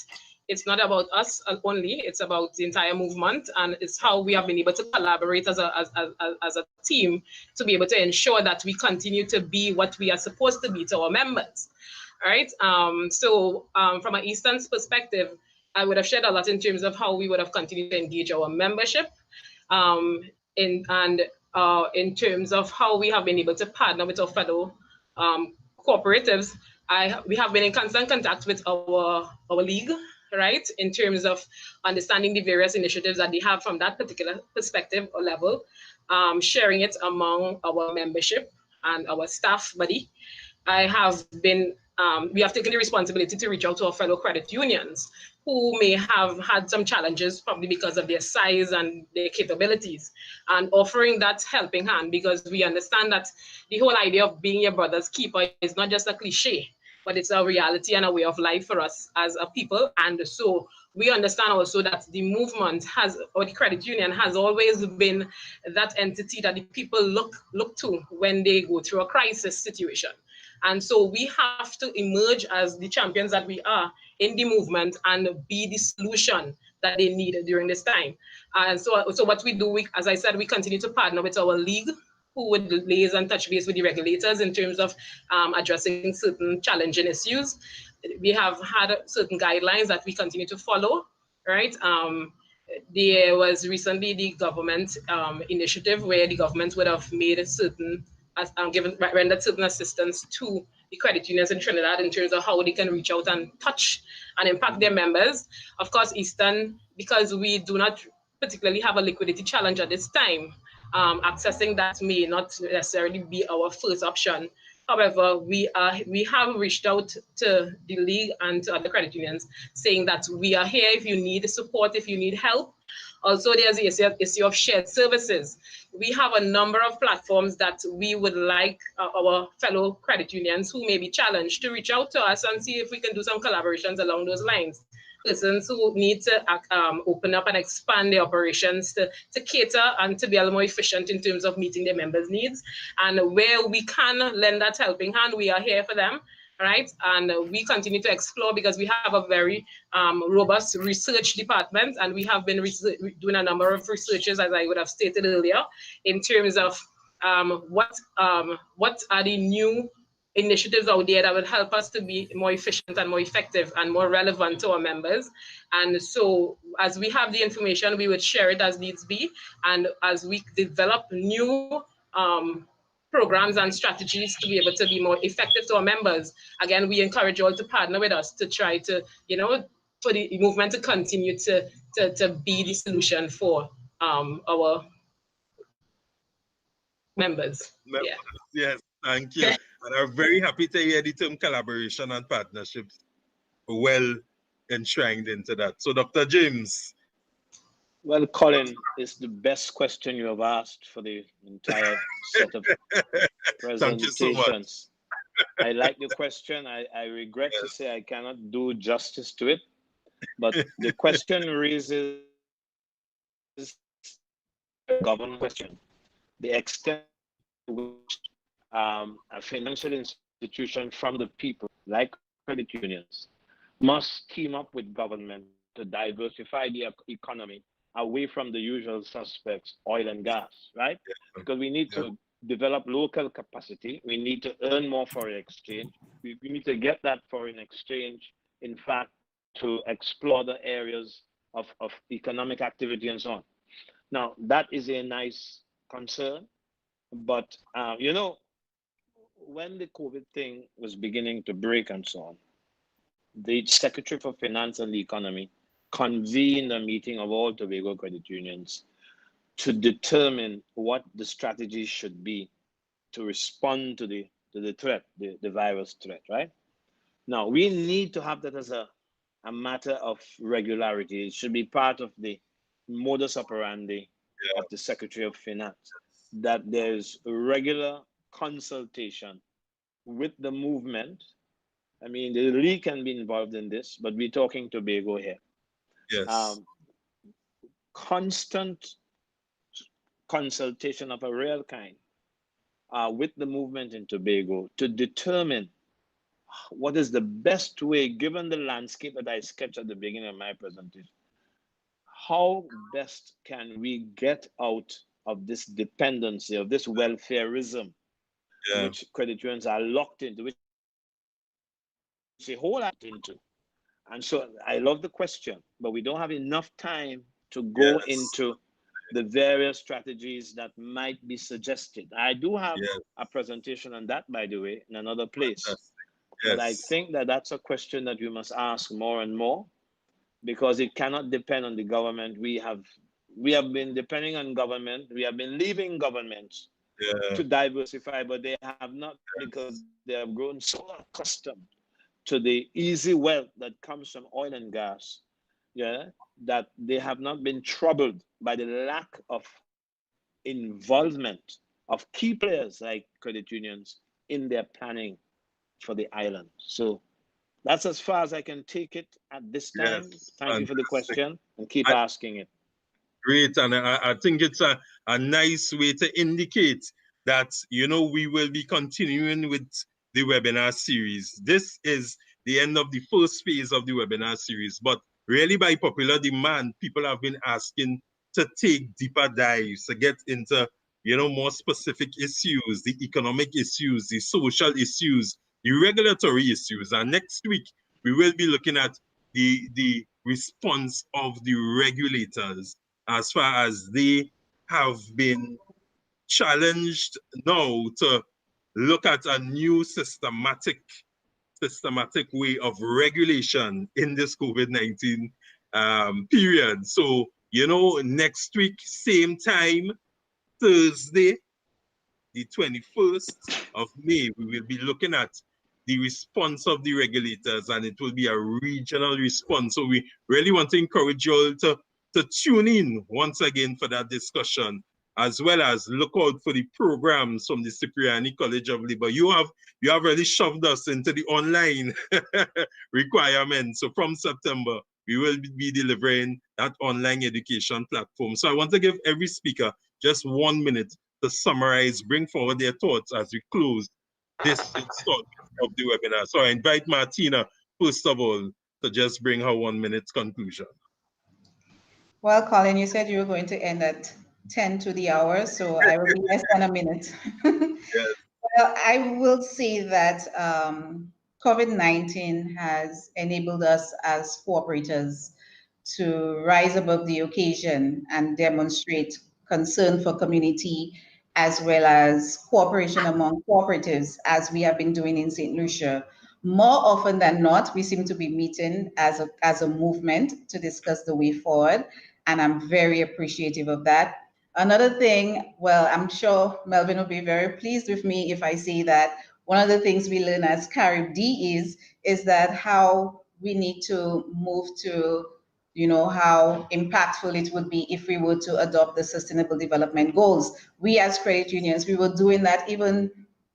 it's not about us only, it's about the entire movement, and it's how we have been able to collaborate as a team to be able to ensure that we continue to be what we are supposed to be to our members. All right. From an Eastern's perspective, I would have shared a lot in terms of how we would have continued to engage our membership, in terms of how we have been able to partner with our fellow cooperatives. We have been in constant contact with our league, right, in terms of understanding the various initiatives that they have from that particular perspective or level, sharing it among our membership and our staff body. We have taken the responsibility to reach out to our fellow credit unions who may have had some challenges, probably because of their size and their capabilities, and offering that helping hand, because we understand that the whole idea of being your brother's keeper is not just a cliche, but it's a reality and a way of life for us as a people. And so we understand also that the movement or the credit union has always been that entity that the people look to when they go through a crisis situation. And so we have to emerge as the champions that we are in the movement and be the solution that they need during this time. And so what we do, as I said, we continue to partner with our league, who would liaise and touch base with the regulators in terms of addressing certain challenging issues. We have had certain guidelines that we continue to follow, right? There was recently the government initiative where the government would have made certain rendered certain assistance to the credit unions in Trinidad in terms of how they can reach out and touch and impact their members. Of course, Eastern, because we do not particularly have a liquidity challenge at this time, accessing that may not necessarily be our first option. However, we have reached out to the league and to other credit unions saying that we are here if you need support, if you need help. Also, there's the issue of shared services. We have a number of platforms that we would like our fellow credit unions who may be challenged to reach out to us and see if we can do some collaborations along those lines. Persons who need to open up and expand their operations to cater and to be a little more efficient in terms of meeting their members' needs. And where we can lend that helping hand, we are here for them. Right, and we continue to explore because we have a very robust research department, and we have been doing a number of researches, as I would have stated earlier, in terms of what are the new initiatives out there that would help us to be more efficient and more effective and more relevant to our members. And so as we have the information, we would share it as needs be, and as we develop new programs and strategies to be able to be more effective to our members. Again, we encourage you all to partner with us to try to, for the movement to continue to be the solution for our members. Yeah. Yes, thank you. And I'm very happy to hear the term collaboration and partnerships well enshrined into that. So Dr. James. Well, Colin, it's the best question you have asked for the entire set of presentations. Thank you so much. I like the question. I regret to say I cannot do justice to it, but the question raises a government question. The extent to which a financial institution from the people, like credit unions, must team up with government to diversify the economy away from the usual suspects, oil and gas, right? Because we need to develop local capacity. We need to earn more foreign exchange. We need to get that foreign exchange, in fact, to explore the areas of economic activity and so on. Now, that is a nice concern, but when the COVID thing was beginning to break and so on, the Secretary for Finance and the Economy convened a meeting of all Tobago credit unions to determine what the strategy should be to respond to the threat, the virus threat, right? Now, we need to have that as a matter of regularity. It should be part of the modus operandi of the Secretary of Finance, that there's regular consultation with the movement. I mean, the league can be involved in this, but we're talking Tobago here. Yes. Constant consultation of a real kind with the movement in Tobago to determine what is the best way, given the landscape that I sketched at the beginning of my presentation, how best can we get out of this dependency, of this welfareism, which credit unions are locked into, which they hold into. And so I love the question, but we don't have enough time to go into the various strategies that might be suggested. I do have a presentation on that, by the way, in another place. But I think that that's a question that we must ask more and more, because it cannot depend on the government. We have been depending on government. We have been leaving governments to diversify, but they have not, because they have grown so accustomed to the easy wealth that comes from oil and gas, that they have not been troubled by the lack of involvement of key players like credit unions in their planning for the island. So that's as far as I can take it at this time. Thank you for the question, and keep asking it. Great, and I think it's a nice way to indicate that, we will be continuing with the webinar series. This is the end of the first phase of the webinar series, but really by popular demand, people have been asking to take deeper dives, to get into, more specific issues, the economic issues, the social issues, the regulatory issues. And next week, we will be looking at the response of the regulators as far as they have been challenged now to look at a new systematic way of regulation in this COVID-19 period. So, next week, same time, Thursday, the 21st of May, we will be looking at the response of the regulators, and it will be a regional response. So we really want to encourage you all to tune in once again for that discussion, as well as look out for the programs from the Cipriani College of Labor. You have really shoved us into the online requirements. So from September, we will be delivering that online education platform. So I want to give every speaker just 1 minute to summarize, bring forward their thoughts as we close this installment of the webinar. So I invite Martina, first of all, to just bring her 1 minute conclusion. Well, Colin, you said you were going to end at 10 to the hour, so I will be less than a minute. Well, I will say that COVID-19 has enabled us as cooperators to rise above the occasion and demonstrate concern for community, as well as cooperation among cooperatives, as we have been doing in St. Lucia. More often than not, we seem to be meeting as a movement to discuss the way forward, and I'm very appreciative of that. Another thing, well, I'm sure Melvin will be very pleased with me if I say that one of the things we learn as Carib D is that how we need to move to, how impactful it would be if we were to adopt the Sustainable Development Goals. We as credit unions, we were doing that, even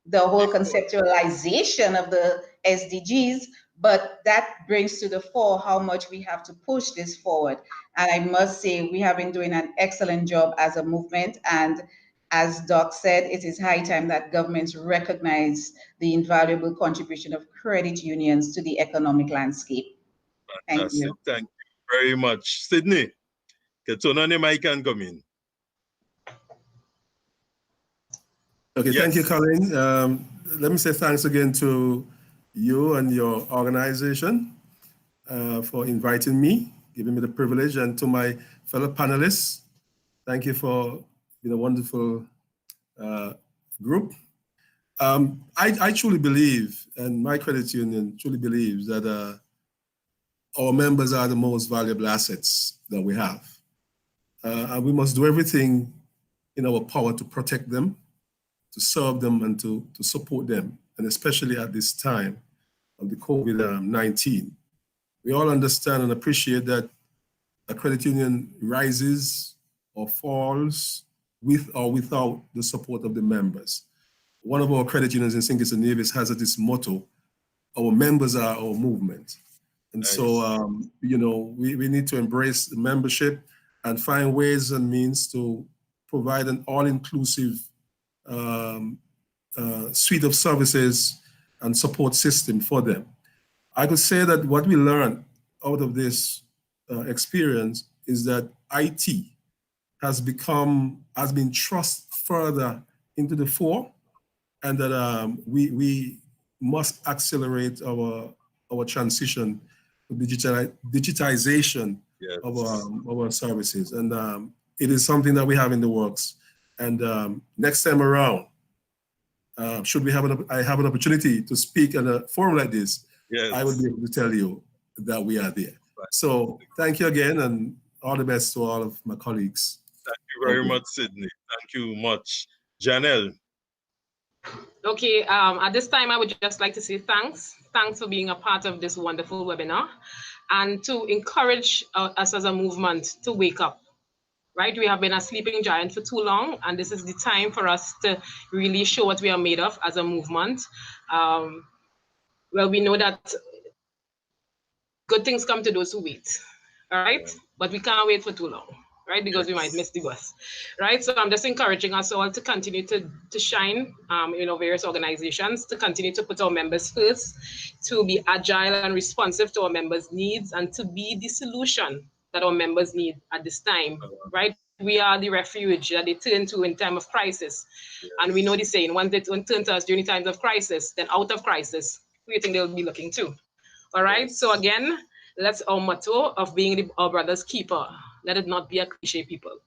the whole conceptualization of the SDGs, but that brings to the fore how much we have to push this forward. And I must say, we have been doing an excellent job as a movement. And as Doc said, it is high time that governments recognize the invaluable contribution of credit unions to the economic landscape. Thank you. Thank you very much. Sydney, can turn on the mic and come in. Okay, yes. Thank you, Colin. Let me say thanks again to you and your organization for inviting me, giving me the privilege, and to my fellow panelists. Thank you for being a wonderful group. I truly believe, and my credit union truly believes, that our members are the most valuable assets that we have. And we must do everything in our power to protect them, to serve them, and to support them, and especially at this time of the COVID-19. We all understand and appreciate that a credit union rises or falls with or without the support of the members. One of our credit unions in St. Kitts and Nevis has this motto: our members are our movement. And nice. So, we need to embrace the membership and find ways and means to provide an all-inclusive suite of services and support system for them. I could say that what we learned out of this experience is that IT has been thrust further into the fore, and that we must accelerate our transition to digitization Yes. of our services. And it is something that we have in the works. And next time around, should I have an opportunity to speak at a forum like this, Yes. I would be able to tell you that we are there. Right. So thank you again, and all the best to all of my colleagues. Thank you very much, Sydney. Thank you much. Janelle. Okay, at this time, I would just like to say thanks. Thanks for being a part of this wonderful webinar and to encourage us as a movement to wake up, right? We have been a sleeping giant for too long, and this is the time for us to really show what we are made of as a movement. Well, we know that good things come to those who wait, all right? Yeah. But we can't wait for too long, right? Because we might miss the bus, right? So I'm just encouraging us all to continue to shine, various organizations, to continue to put our members first, to be agile and responsive to our members' needs, and to be the solution that our members need at this time, right? We are the refuge that they turn to in time of crisis. Yes. And we know the saying, once they turn to us during times of crisis, then out of crisis, who do you think they'll be looking to? All right, yes. So again, that's our motto of being our brother's keeper. Let it not be a cliche, people.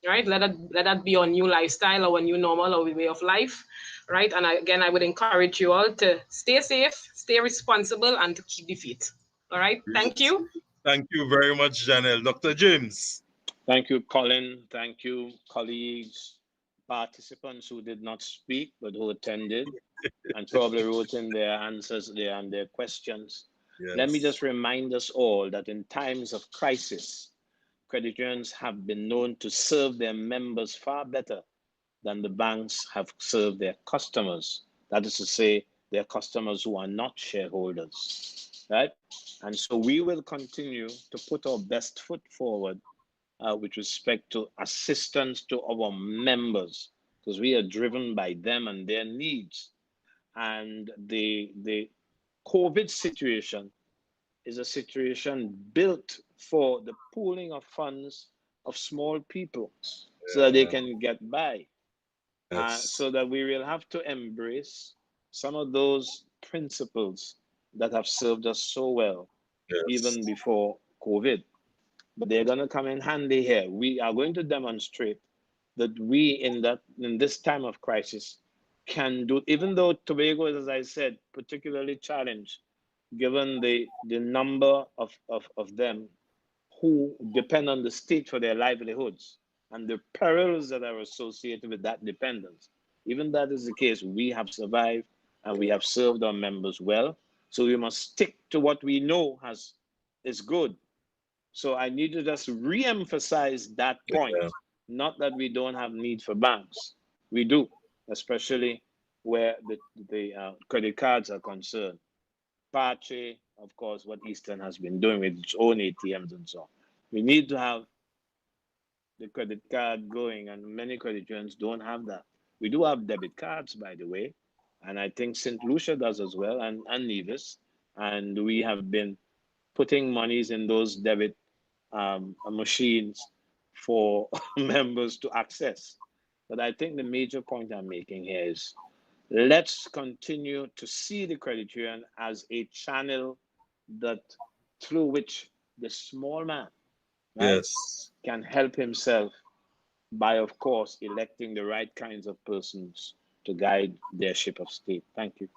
Right? Let that be our new lifestyle, our new normal, our way of life. Right? And again, I would encourage you all to stay safe, stay responsible, and to keep the faith. All right. Thank you. Thank you very much, Janelle. Dr. James. Thank you, Colin. Thank you, colleagues, participants who did not speak but who attended and probably wrote in their answers there and their questions. Yes. Let me just remind us all that in times of crisis, credit unions have been known to serve their members far better than the banks have served their customers. That is to say, their customers who are not shareholders, right? And so we will continue to put our best foot forward with respect to assistance to our members, because we are driven by them and their needs. And the COVID situation is a situation built for the pooling of funds of small people so that they can get by. Yes. So that we will have to embrace some of those principles that have served us so well, yes, even before COVID. But they're going to come in handy here. We are going to demonstrate that we, in this time of crisis, can do, even though Tobago is, as I said, particularly challenged, given the number of them who depend on the state for their livelihoods and the perils that are associated with that dependence. Even that is the case, we have survived and we have served our members well. So we must stick to what we know is good. So I need to just re-emphasize that point. Yeah. Not that we don't have need for banks. We do, especially where the credit cards are concerned. Pache, of course, what Eastern has been doing with its own ATMs and so on. We need to have the credit card going, and many credit unions don't have that. We do have debit cards, by the way, and I think St. Lucia does as well, and Nevis, and we have been putting monies in those debit machines for members to access. But I think the major point I'm making here is let's continue to see the credit union as a channel that through which the small man, right, yes, can help himself by, of course, electing the right kinds of persons to guide their ship of state. Thank you.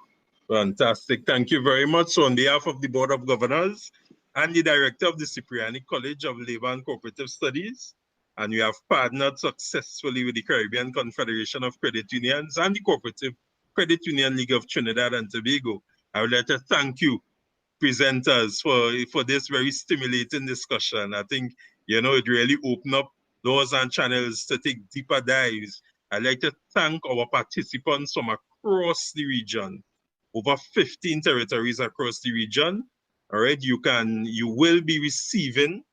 Fantastic. Thank you very much. So on behalf of the Board of Governors and the Director of the Cipriani College of Labor and Cooperative Studies, and we have partnered successfully with the Caribbean Confederation of Credit Unions and the Cooperative Credit Union League of Trinidad and Tobago. I would like to thank you, presenters, for this very stimulating discussion. I think, it really opened up doors and channels to take deeper dives. I'd like to thank our participants from across the region, over 15 territories across the region. All right, you will be receiving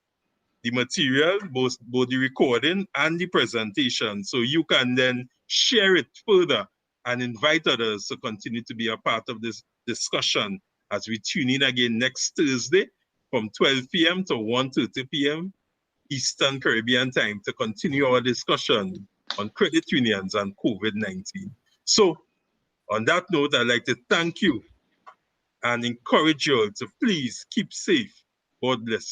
the material, both the recording and the presentation, so you can then share it further and invite others to continue to be a part of this discussion as we tune in again next Thursday from 12 p.m. to 1:30 p.m. Eastern Caribbean time to continue our discussion on credit unions and COVID-19. So on that note, I'd like to thank you and encourage you all to please keep safe. God bless you.